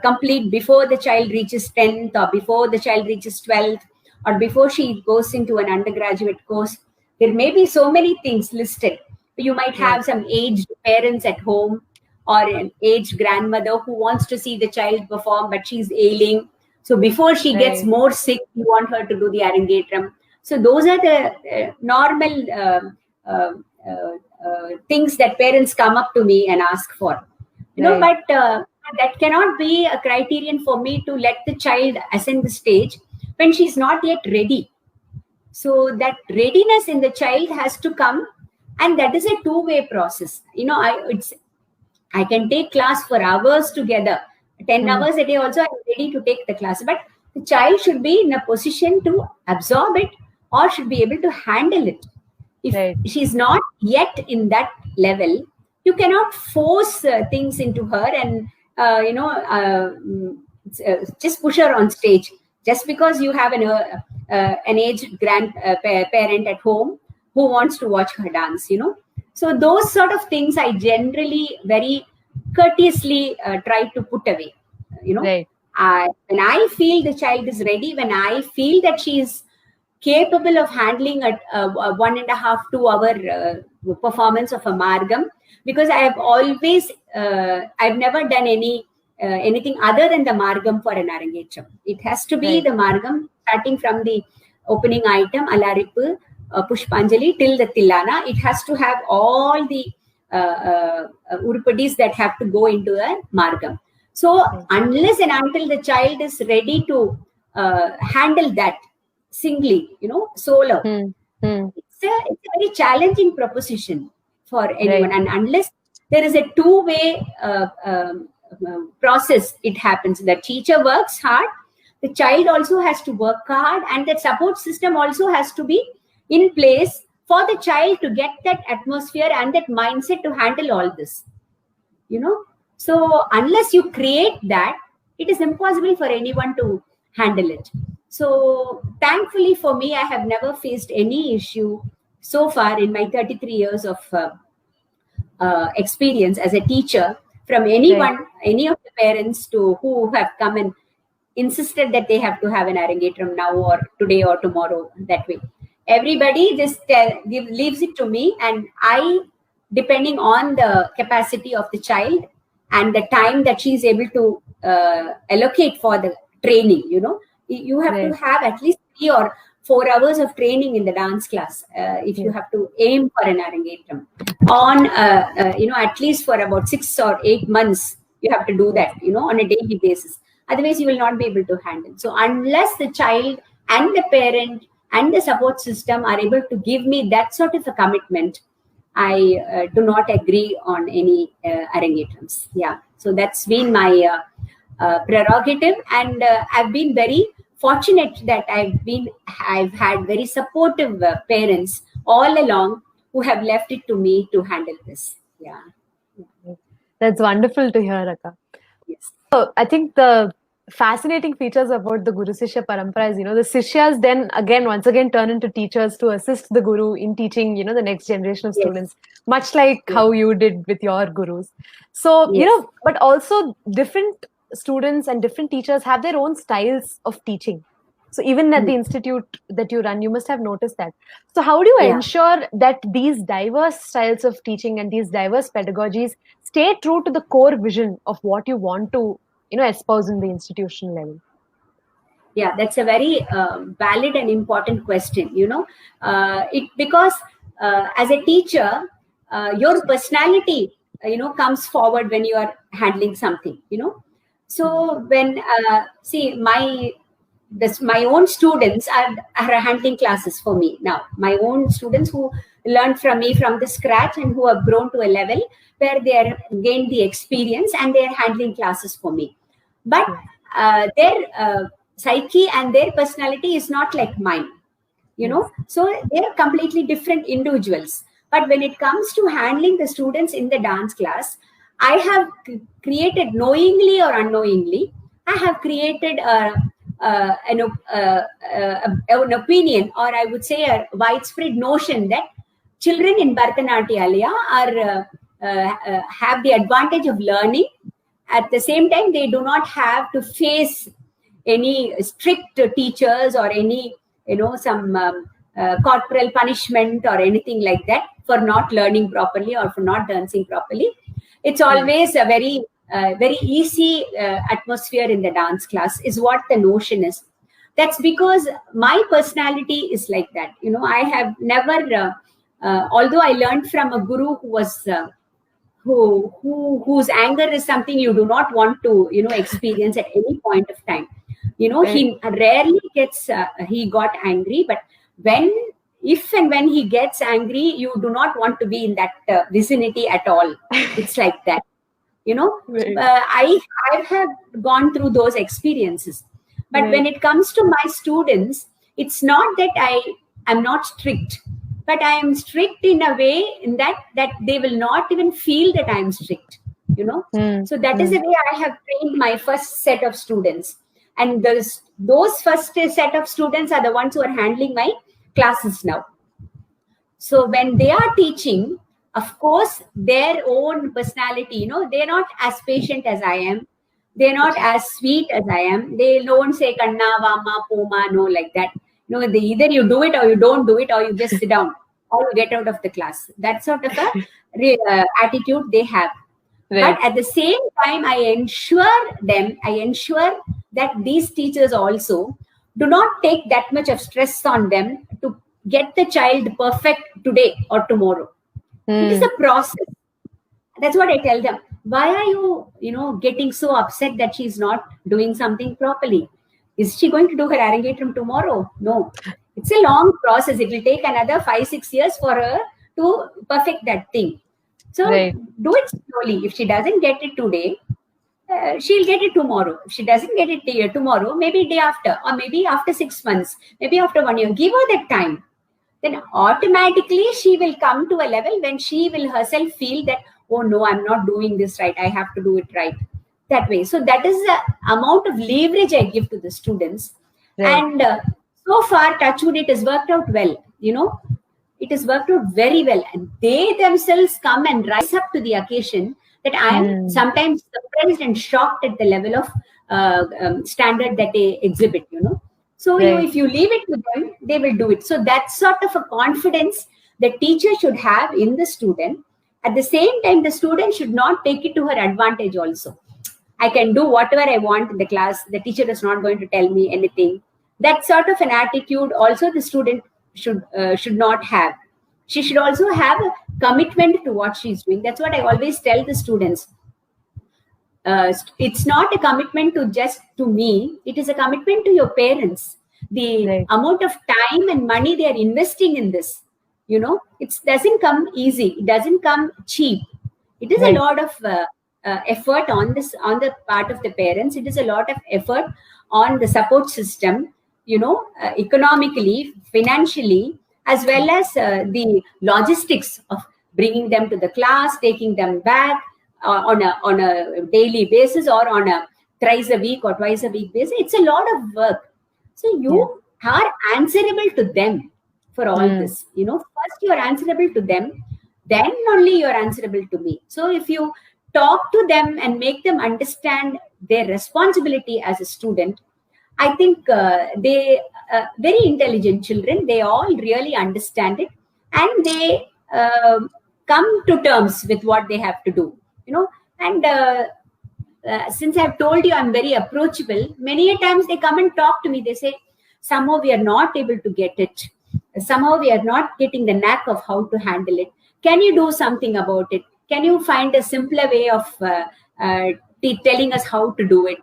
complete before the child reaches 10th or before the child reaches 12th or before she goes into an undergraduate course. There may be so many things listed. You might Right. have some aged parents at home or an aged grandmother who wants to see the child perform, but she's ailing. So before she gets Right. more sick, you want her to do the arangetram. So those are the normal things that parents come up to me and ask for, but that cannot be a criterion for me to let the child ascend the stage when she's not yet ready. So that readiness in the child has to come, and that is a two-way process. I can take class for hours together, 10 hours a day also I'm ready to take the class, but the child should be in a position to absorb it or should be able to handle it. If she's not yet in that level, you cannot force things into her and just push her on stage just because you have an aged parent at home who wants to watch her dance. So those sort of things I generally very courteously try to put away. When I feel the child is ready, when I feel that she is capable of handling a 1.5 to 2 hour performance of a margam, because I have always I've never done anything other than the margam for an arangetram. It has to be the margam starting from the opening item Alaripu, Pushpanjali till the Tillana. It has to have all the urupadis that have to go into a margam. So unless and until the child is ready to handle that singly, solo, it's a very challenging proposition for anyone. And unless there is a two-way process, it happens. The teacher works hard, the child also has to work hard, and that support system also has to be in place for the child to get that atmosphere and that mindset to handle all this. So unless you create that, it is impossible for anyone to handle it. So thankfully for me, I have never faced any issue so far in my 33 years of experience as a teacher from anyone, any of the parents who have come and insisted that they have to have an arangetram now or today or tomorrow, that way. Everybody just leaves it to me, and I, depending on the capacity of the child and the time that she is able to allocate for the training, you have to have at least 3 or 4 hours of training in the dance class if you have to aim for an arangetram on at least for about 6 or 8 months. You have to do that on a daily basis, otherwise you will not be able to handle. So unless the child and the parent and the support system are able to give me that sort of a commitment, I do not agree on any arangetrams. So that's been my prerogative, and I've been very fortunate that I've had very supportive parents all along who have left it to me to handle this. That's wonderful to hear, Akka. Yes. So I think the fascinating features about the Guru Sishya Parampara is, the Sishyas then once again turn into teachers to assist the Guru in teaching, the next generation of students, much like how you did with your Gurus. So, but also different students and different teachers have their own styles of teaching. So even at the institute that you run, you must have noticed that. So how do you ensure that these diverse styles of teaching and these diverse pedagogies stay true to the core vision of what you want to espouse in the institutional level? That's a very valid and important question. Because as a teacher, your personality comes forward when you are handling something. So when my own students are handling classes for me now. My own students who learned from me from the scratch and who have grown to a level where they are gained the experience and they are handling classes for me. But their psyche and their personality is not like mine, so they're completely different individuals. But when it comes to handling the students in the dance class, I have created, knowingly or unknowingly, I have created an opinion, or I would say a widespread notion that children in Bharatanatyalaya have the advantage of learning. At the same time, they do not have to face any strict teachers or any, some corporal punishment or anything like that for not learning properly or for not dancing properly. It's always a very easy atmosphere in the dance class is what the notion is. That's because my personality is like that. I have never although I learned from a guru who was whose anger is something you do not want to experience at any point of time. Right. He rarely gets he got angry, but when if and when he gets angry, you do not want to be in that vicinity at all. It's like that. Right. I have gone through those experiences, but when Right. it comes to my students, it's not that I am not strict, but I am strict in a way in that they will not even feel that I am strict. Hmm. So that is Hmm. the way I have trained my first set of students, and those first set of students are the ones who are handling my classes now. So when they are teaching, of course, their own personality, they're not as patient as I am. They're not Okay. as sweet as I am. They don't say kanna, vama, poma, no, like that. Either you do it or you don't do it, or you just sit down or you get out of the class. That sort of a attitude they have. But Right. at the same time, I ensure that these teachers also do not take that much of stress on them to get the child perfect today or tomorrow. It is Hmm. a process. That's what I tell them. Why are you getting so upset that she's not doing something properly? Is she going to do her arrangetram tomorrow? No. It's a long process. It will take another 5-6 years for her to perfect that thing. So Right. do it slowly. If she doesn't get it today, she'll get it tomorrow. If she doesn't get it tomorrow, maybe day after, or maybe after 6 months, maybe after 1 year. Give her that time. Then automatically she will come to a level when she will herself feel that, oh no, I'm not doing this right. I have to do it right. That way. So that is the amount of leverage I give to the students. Right. And so far, touchwood, it has worked out well. It has worked out very well, and they themselves come and rise up to the occasion that I am Hmm. sometimes surprised and shocked at the level of standard that they exhibit. So Right. if you leave it to them, they will do it. So that sort of a confidence the teacher should have in the student. At the same time, the student should not take it to her advantage also. I can do whatever I want in the class. The teacher is not going to tell me anything. That sort of an attitude also the student should not have. She should also have a commitment to what she's doing. That's what I always tell the students. It's not a commitment to just to me. It is a commitment to your parents. The Right. amount of time and money they are investing in this, it doesn't come easy. It doesn't come cheap. It is a Right. lot of effort on the part of the parents. It is a lot of effort on the support system, economically, financially, as well as the logistics of bringing them to the class, taking them back on a daily basis, or on a thrice a week or twice a week basis. It's a lot of work. So Yeah. you are answerable to them for all Hmm. this. First you are answerable to them, then only you are answerable to me. So if you talk to them and make them understand their responsibility as a student, I think they very intelligent children. They all really understand it, and they come to terms with what they have to do. And since I've told you I'm very approachable, many a times they come and talk to me. They say, somehow we are not able to get it. Somehow we are not getting the knack of how to handle it. Can you do something about it? Can you find a simpler way of telling us how to do it?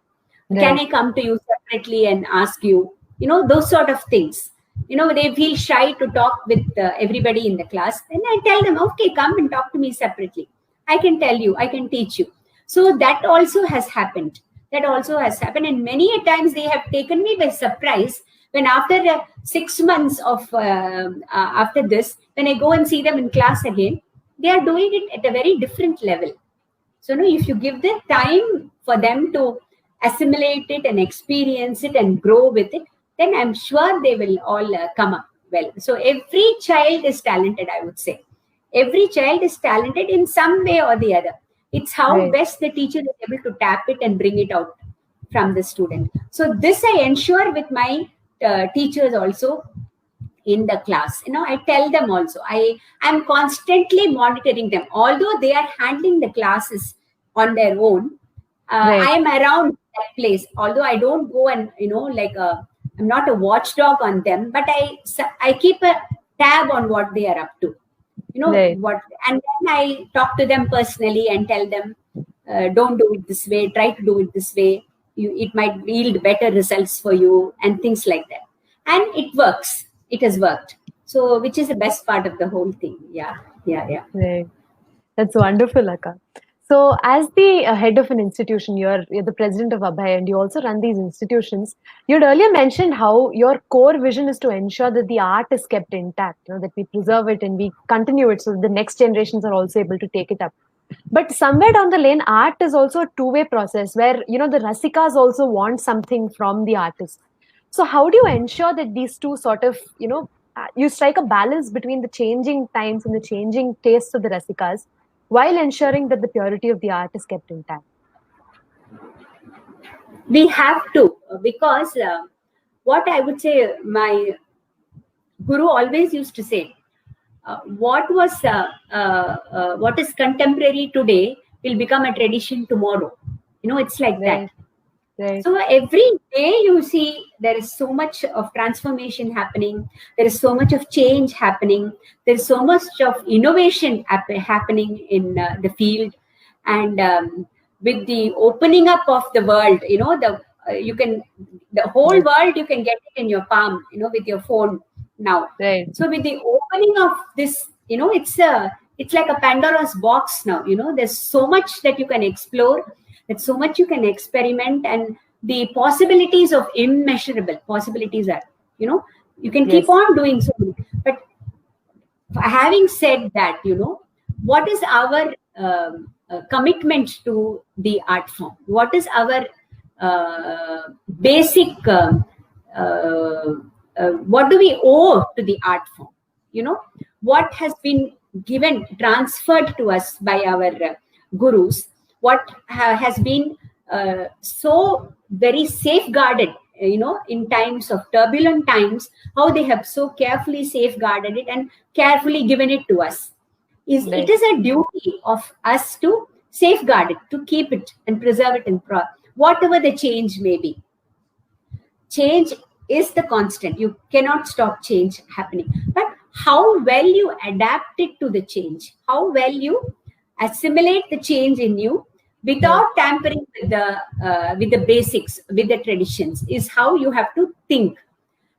Can Right. I come to you separately and ask you? Those sort of things. They feel shy to talk with everybody in the class. And I tell them, okay, come and talk to me separately. I can tell you, I can teach you. So that also has happened. That also has happened. And many a times they have taken me by surprise when after 6 months of after this, when I go and see them in class again, they are doing it at a very different level. So, no, if you give the time for them to assimilate it and experience it and grow with it, then I'm sure they will all come up well. So, every child is talented, I would say. Every child is talented in some way or the other. It's how Right. best the teacher is able to tap it and bring it out from the student. So, this I ensure with my teachers also in the class. I tell them also, I'm constantly monitoring them, although they are handling the classes on their own. I Right. am around that place, although I don't go and I'm not a watchdog on them, but I keep a tab on what they are up to. Right. what. And then I talk to them personally and tell them, don't do it this way, try to do it this way, it might yield better results for you, and things like that. And it works, it has worked. So which is the best part of the whole thing. Yeah, yeah, yeah. Right. That's wonderful, Akka. So, as the head of an institution, you're the president of Abhay, and you also run these institutions. You'd earlier mentioned how your core vision is to ensure that the art is kept intact, that we preserve it and we continue it so that the next generations are also able to take it up. But somewhere down the lane, art is also a two-way process where, the Rasikas also want something from the artist. So how do you ensure that these two sort of, you strike a balance between the changing times and the changing tastes of the Rasikas while ensuring that the purity of the art is kept intact? We have to, because what I would say, my guru always used to say, what is contemporary today will become a tradition tomorrow. It's like that. Right, right, So every day you see there is so much of transformation happening. There is so much of change happening. There is so much of innovation happening in the field, and with the opening up of the world, you can, the whole world you can get it in your palm, with your phone now. right, So with the opening of this, it's like a Pandora's box now. There's so much that you can explore. There's so much you can experiment, and the possibilities of immeasurable possibilities are, you can keep yes, on doing so many. But having said that, what is our commitment to the art form? What is our basic, what do we owe to the art form? What has been given, transferred to us by our gurus, what has been so very safeguarded, in times of turbulent times, how they have so carefully safeguarded it and carefully given it to us. It is a duty of us to safeguard it, to keep it and preserve it, whatever the change may be. Change is the constant. You cannot stop change happening. But how well you adapt it to the change, how well you assimilate the change in you without tampering with the basics, with the traditions, is how you have to think.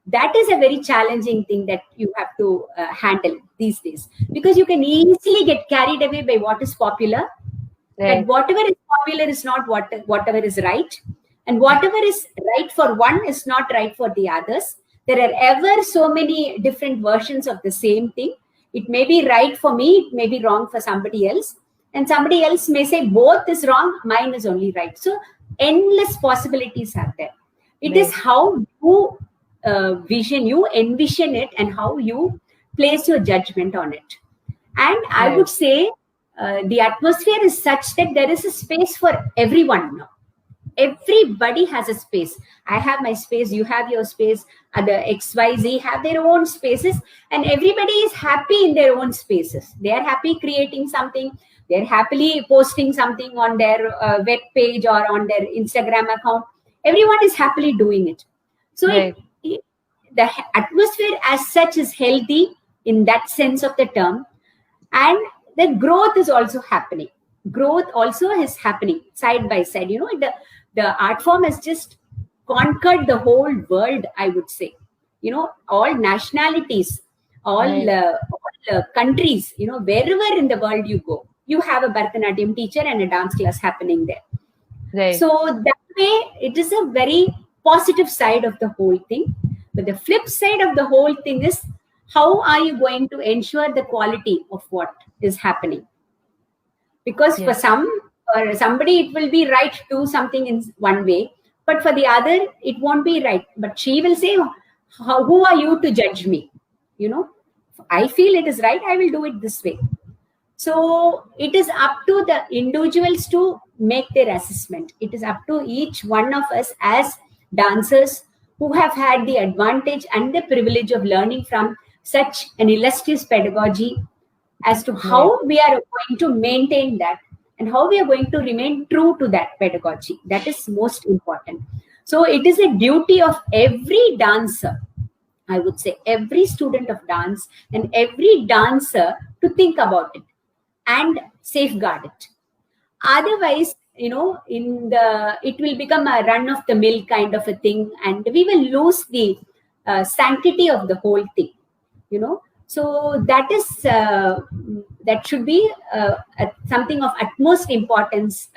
That is a very challenging thing that you have to handle these days, because you can easily get carried away by what is popular. That whatever is popular is not whatever is right, and whatever is right for one is not right for the others. There are ever so many different versions of the same thing. It may be right for me, it may be wrong for somebody else, and somebody else may say both is wrong, mine is only right. So endless possibilities are there. It is how you you envision it, and how you place your judgment on it. And I would say the atmosphere is such that there is a space for everyone now. Everybody has a space. I have my space, you have your space, other XYZ have their own spaces, and everybody is happy in their own spaces. They are happy creating something. They're happily posting something on their web page or on their Instagram account. Everyone is happily doing it. So the atmosphere as such is healthy in that sense of the term, and the growth is also happening. Growth also is happening side by side. The art form has just conquered the whole world, I would say. All nationalities, all countries, wherever in the world you go, you have a Bharatanatyam teacher and a dance class happening there. So that way, it is a very positive side of the whole thing. But the flip side of the whole thing is, how are you going to ensure the quality of what is happening? Because for somebody, it will be right to do something in one way, but for the other, it won't be right. But she will say, who are you to judge me? I feel it is right, I will do it this way. So it is up to the individuals to make their assessment. It is up to each one of us as dancers who have had the advantage and the privilege of learning from such an illustrious pedagogy, as to how we are going to maintain that and how we are going to remain true to that pedagogy. That is most important. So it is a duty of every dancer, I would say, every student of dance and every dancer, to think about it and safeguard it. Otherwise, it will become a run of the mill kind of a thing, and we will lose the sanctity of the whole thing. So that should be something of utmost importance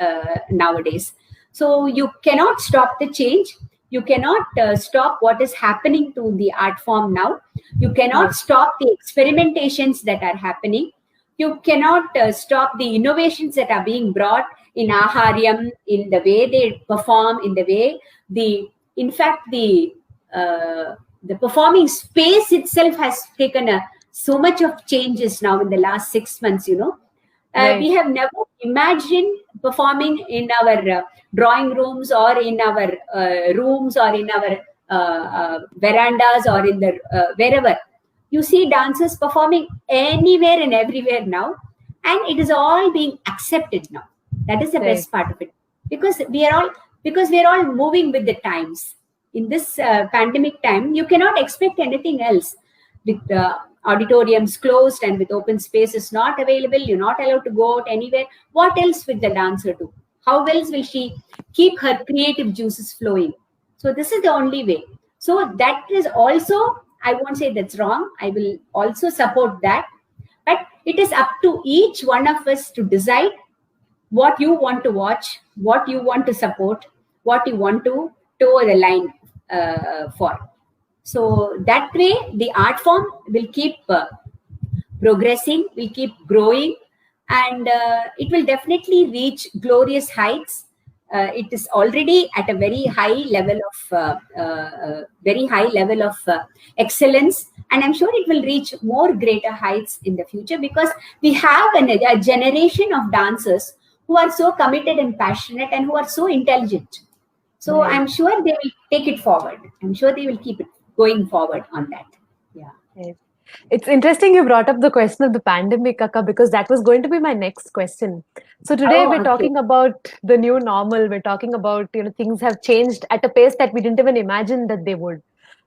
nowadays. So you cannot stop the change. You cannot stop what is happening to the art form now. You cannot stop the experimentations that are happening. You cannot stop the innovations that are being brought in Aharyam, in the way they perform, in the way in fact, the performing space itself has taken so much of changes now in the last 6 months. We have never imagined performing in our drawing rooms or in our rooms or in our verandas or in the wherever. You see dancers performing anywhere and everywhere now, and it is all being accepted now. That is the best part of it, because we are all moving with the times. In this pandemic time, you cannot expect anything else. With auditoriums closed and with open spaces not available, you're not allowed to go out anywhere. What else will the dancer do? How else will she keep her creative juices flowing? So this is the only way. So that is also, I won't say that's wrong. I will also support that. But it is up to each one of us to decide what you want to watch, what you want to support, what you want to toe the line for. So that way, the art form will keep progressing, will keep growing, and it will definitely reach glorious heights. It is already at a very high level of excellence, and I'm sure it will reach more greater heights in the future, because we have a generation of dancers who are so committed and passionate and who are so intelligent. So I'm sure they will take it forward. I'm sure they will keep it going forward on that. Yeah. Yes. It's interesting you brought up the question of the pandemic, Akka, because that was going to be my next question. So today we're talking about the new normal. We're talking about, things have changed at a pace that we didn't even imagine that they would.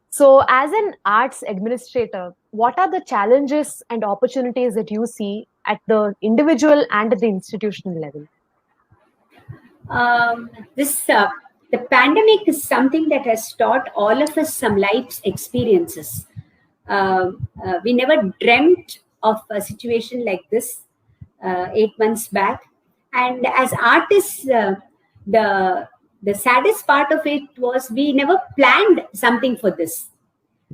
So as an arts administrator, what are the challenges and opportunities that you see at the individual and at the institutional level? The pandemic is something that has taught all of us some life's experiences. We never dreamt of a situation like this 8 months back. And as artists, the saddest part of it was we never planned something for this.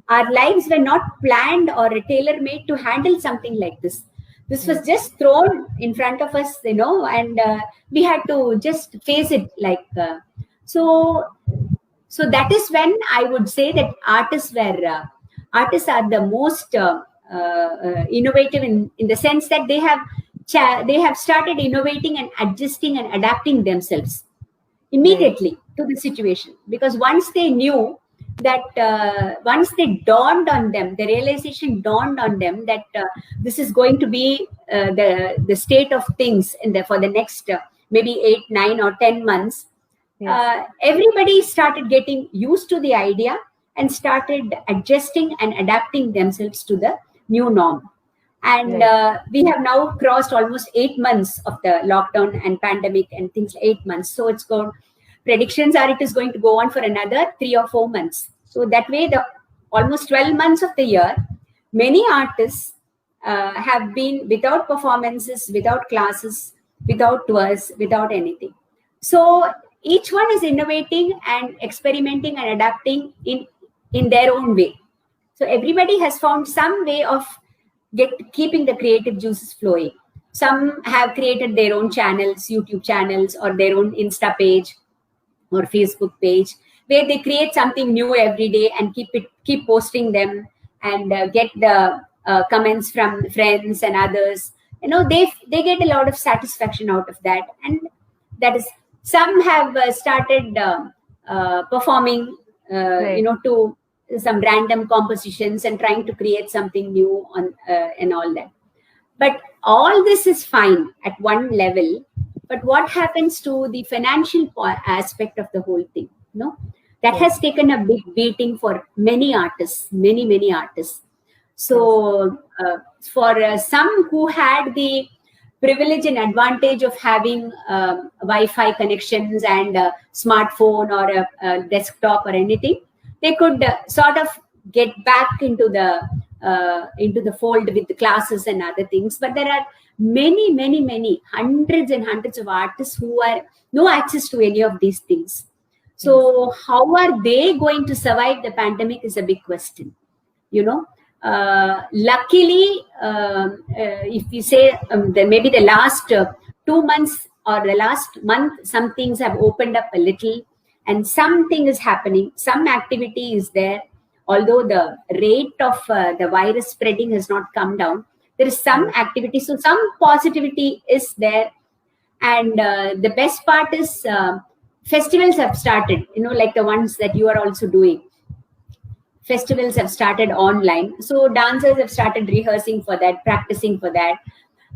Our lives were not planned or tailor-made to handle something like this. This was just thrown in front of us, and we had to just face it so that is when I would say that artists are the most innovative in the sense that they have started innovating and adjusting and adapting themselves immediately to the situation, because once they knew that once they dawned on them, the realization dawned on them that this is going to be the state of things for the next maybe 8, 9 or 10 months. Everybody started getting used to the idea and started adjusting and adapting themselves to the new norm. And we have now crossed almost 8 months of the lockdown and pandemic and things, 8 months. So it's gone. Predictions are it is going to go on for another 3 or 4 months. So that way, the almost 12 months of the year, many artists have been without performances, without classes, without tours, without anything. So each one is innovating and experimenting and adapting in their own way. So everybody has found some way of keeping the creative juices flowing. Some have created their own channels, YouTube channels, or their own Insta page or Facebook page, where they create something new every day and keep posting them and get the comments from friends and others. They get a lot of satisfaction out of that, and that is, some have started performing to some random compositions and trying to create something new and all that. But all this is fine at one level. But what happens to the financial aspect of the whole thing? That has taken a big beating for many artists, many artists. So for some who had the privilege and advantage of having Wi-Fi connections and a smartphone or a desktop or anything, they could sort of get back into the fold with the classes and other things. But there are many hundreds and hundreds of artists who are no access to any of these things. So how are they going to survive the pandemic is a big question, you know. Luckily, if we say maybe the last 2 months or the last month, some things have opened up a little and something is happening, some activity is there. Although the rate of the virus spreading has not come down, there is some activity, so some positivity is there. And the best part is festivals have started, like the ones that you are also doing. Festivals have started online, so dancers have started rehearsing for that, practicing for that.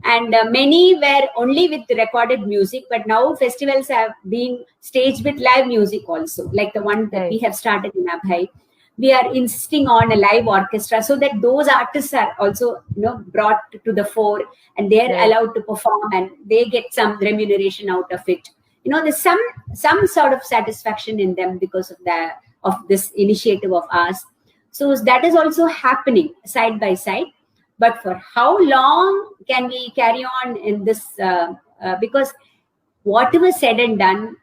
And many were only with recorded music, but now festivals have been staged with live music also, like the one that we have started in Abhay. We are insisting on a live orchestra so that those artists are also brought to the fore, and they are allowed to perform and they get some remuneration out of it. There's some sort of satisfaction in them because of this initiative of ours. So that is also happening side by side. But for how long can we carry on in this? Because whatever said and done,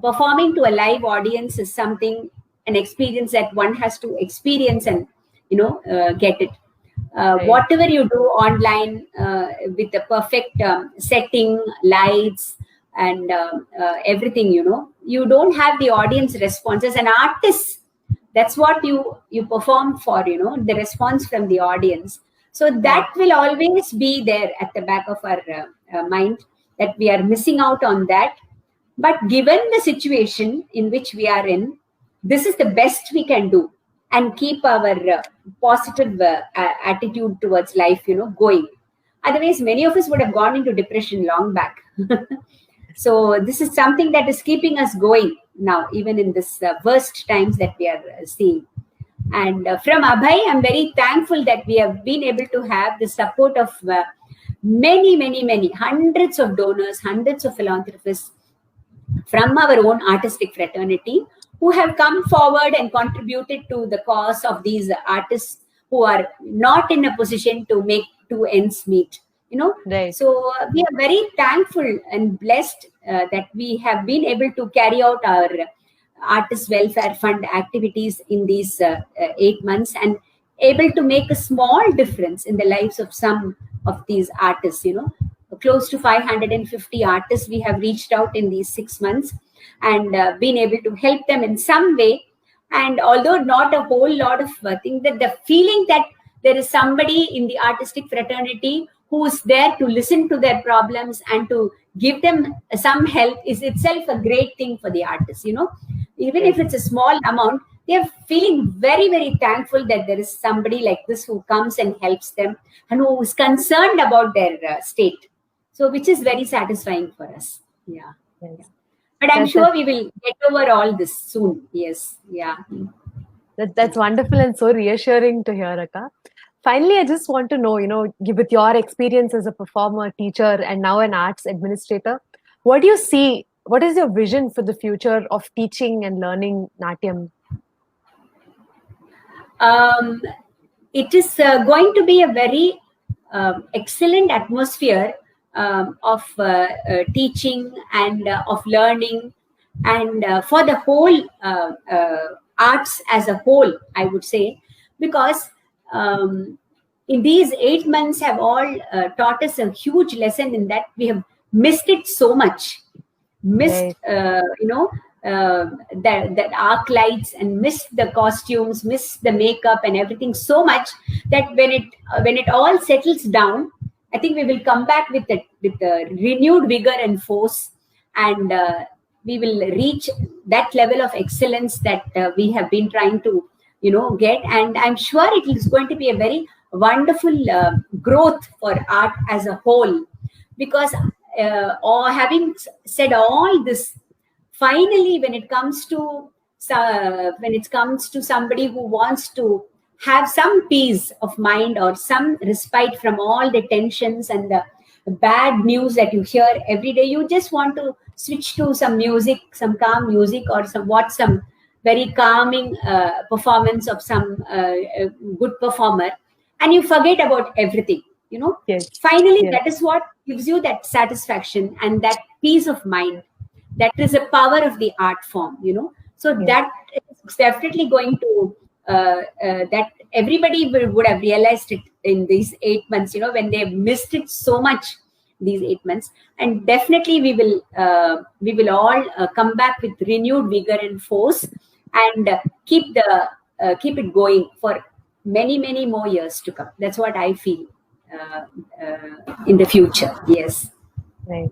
performing to a live audience is something, an experience that one has to experience and get it. Whatever you do online with the perfect setting, lights, and everything, you don't have the audience response. As an artist, that's what you perform for, the response from the audience. So that will always be there at the back of our mind, that we are missing out on that. But given the situation in which we are in, this is the best we can do, and keep our positive attitude towards life, going. Otherwise, many of us would have gone into depression long back. So this is something that is keeping us going now, even in this worst times that we are seeing. And from Abhay, I'm very thankful that we have been able to have the support of many, hundreds of donors, hundreds of philanthropists from our own artistic fraternity, who have come forward and contributed to the cause of these artists who are not in a position to make two ends meet. So we are very thankful and blessed that we have been able to carry out our artist welfare fund activities in these 8 months, and able to make a small difference in the lives of some of these artists. Close to 550 artists we have reached out in these 6 months, and been able to help them in some way. And although not a whole lot of thing, that the feeling that there is somebody in the artistic fraternity who is there to listen to their problems and to give them some help is itself a great thing for the artists. Even if it's a small amount, they are feeling very thankful that there is somebody like this who comes and helps them, and who is concerned about their state. So which is very satisfying for us. But I'm sure we will get over all this soon. Yes. That's wonderful and so reassuring to hear, Akka. Finally, I just want to know, with your experience as a performer, teacher, and now an arts administrator, what do you see? What is your vision for the future of teaching and learning Natyam? It is going to be a very excellent atmosphere of teaching and of learning, and for the whole arts as a whole, I would say, because in these 8 months have all taught us a huge lesson, in that we have missed it so much, missed that arc lights, and missed the costumes, missed the makeup and everything so much, that when it all settles down, I think we will come back with a renewed vigor and force, and we will reach that level of excellence that we have been trying to get. And I'm sure it is going to be a very wonderful growth for art as a whole, because or having said all this, finally when it comes to somebody who wants to have some peace of mind or some respite from all the tensions and the bad news that you hear every day. You just want to switch to some music, some calm music, or some very calming performance of some good performer, and you forget about everything. Yes. Finally, Yes. that is what gives you that satisfaction and that peace of mind. That is the power of the art form. So Yes. that is definitely going to that everybody would have realized it in these 8 months, when they missed it so much, these 8 months. And definitely we will all come back with renewed vigor and force, and keep it going for many, many more years to come. That's what I feel in the future. Yes. Right.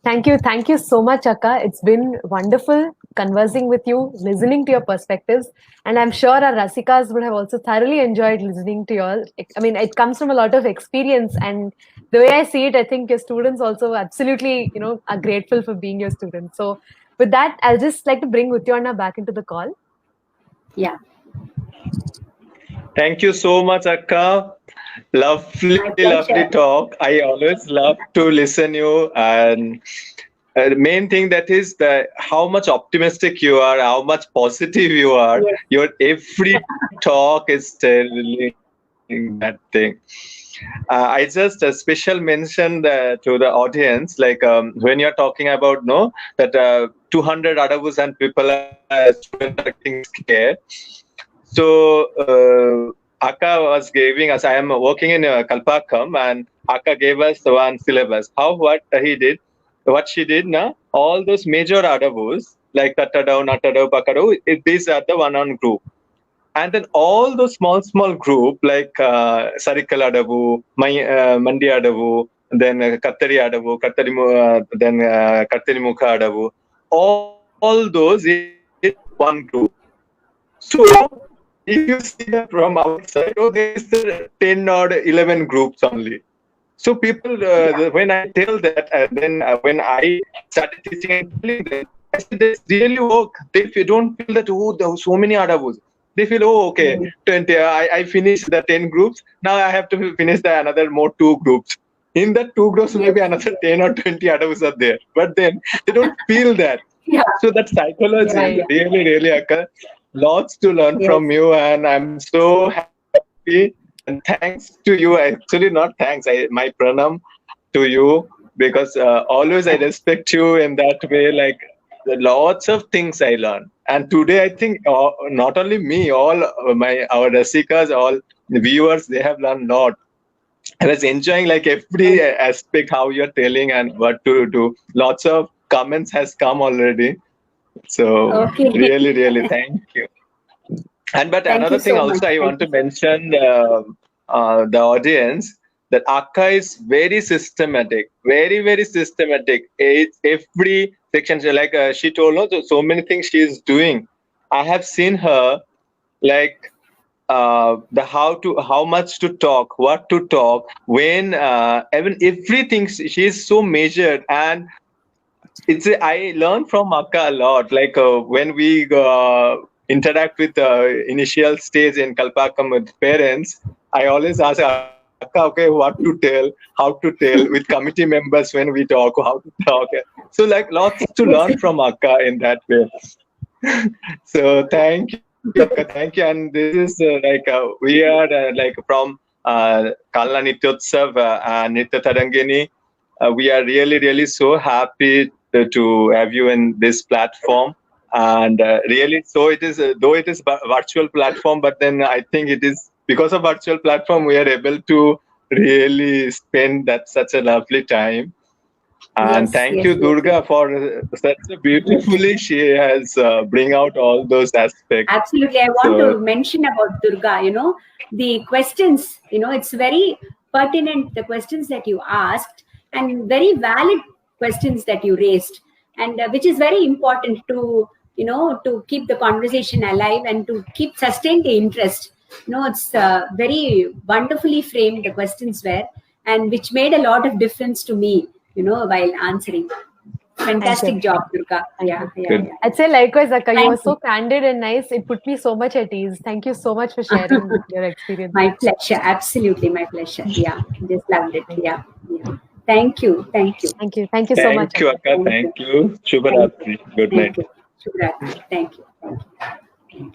Thank you. Thank you so much, Akka. It's been wonderful conversing with you, listening to your perspectives. And I'm sure our Rasikas would have also thoroughly enjoyed listening to your. I mean, it comes from a lot of experience. And the way I see it, I think your students also absolutely, are grateful for being your students. So with that, I'll just like to bring Utyona back into the call. Yeah. Thank you so much, Akka. Lovely, My lovely pleasure. talk. I always love to listen you. And the main thing that is the how much optimistic you are, how much positive you are. Yes. Your every talk is telling that thing. I just a special mention to the audience, like when you're talking about that 200 adabus and people students are getting scared. So Akka was giving us. I am working in Kalpakkam, and Akka gave us one syllabus. What she did now, all those major adabus like Tatadau, Natadau, Pakadau, these are the one-on group. And then all those small group like Sarikal Adavu, Mandi Adavu, then Kattari Adavu, then Kattari Mukha Adavu, all those is one group. So if you see that from outside, there is 10 or 11 groups only. So people, when I tell that, and then when I started teaching and telling them, I said, this really work. They don't feel that, there are so many adabus. They feel, okay, 20, I finished the 10 groups. Now I have to finish another more 2 groups. In that 2 groups, maybe another 10 or 20 adabus are there. But then they don't feel that. Yeah. So that psychology Yeah. really, really occurs. Lots to learn Yes. from you, and I'm so happy. And thanks to you, actually not thanks, my pranam to you, because always I respect you in that way. Like lots of things I learned, and today I think not only me, all our rasikas, all the viewers, they have learned a lot. I was enjoying like every aspect how you're telling and what to do. Lots of comments has come already. So Okay. really, really thank you. And but Thank another you thing so much. also I want to mention the audience that Akka is very systematic, very, very systematic. It's every section, so like she told us, so many things she is doing. I have seen her like how much to talk, what to talk, when even everything. She is so measured, and I learned from Akka a lot. Like when we interact with initial stage in Kalpakkam with parents, I always ask Akka, okay, what to tell, how to tell with committee members when we talk, how to talk. So like lots to learn from Akka in that way. So thank you, Akka, thank you. And this is we are like from Kalna Nityotsav and Nitya Tarangini. We are really, really so happy to have you in this platform. And really, so it is, though it is virtual platform, but then I think it is because of virtual platform, we are able to really spend that such a lovely time. And Yes. thank Yes. you, Yes. Durga, for such a beautifully she has bring out all those aspects. Absolutely. I want So to mention about Durga, the questions, it's very pertinent, the questions that you asked, and very valid questions that you raised, and which is very important to keep the conversation alive and to sustain the interest. It's very wonderfully framed, the questions were, and which made a lot of difference to me, while answering. Fantastic job, Durga. Yeah. I'd say likewise, Akka. You Thank were so candid and nice. It put me so much at ease. Thank you so much for sharing your experience. My pleasure. Absolutely, my pleasure. Yeah, just loved it. Yeah. Thank you. Thank you. Thank you so much. Thank you, Akka. Thank you. Shubharatri. Good night. Thank you. Shubharatri. Thank you.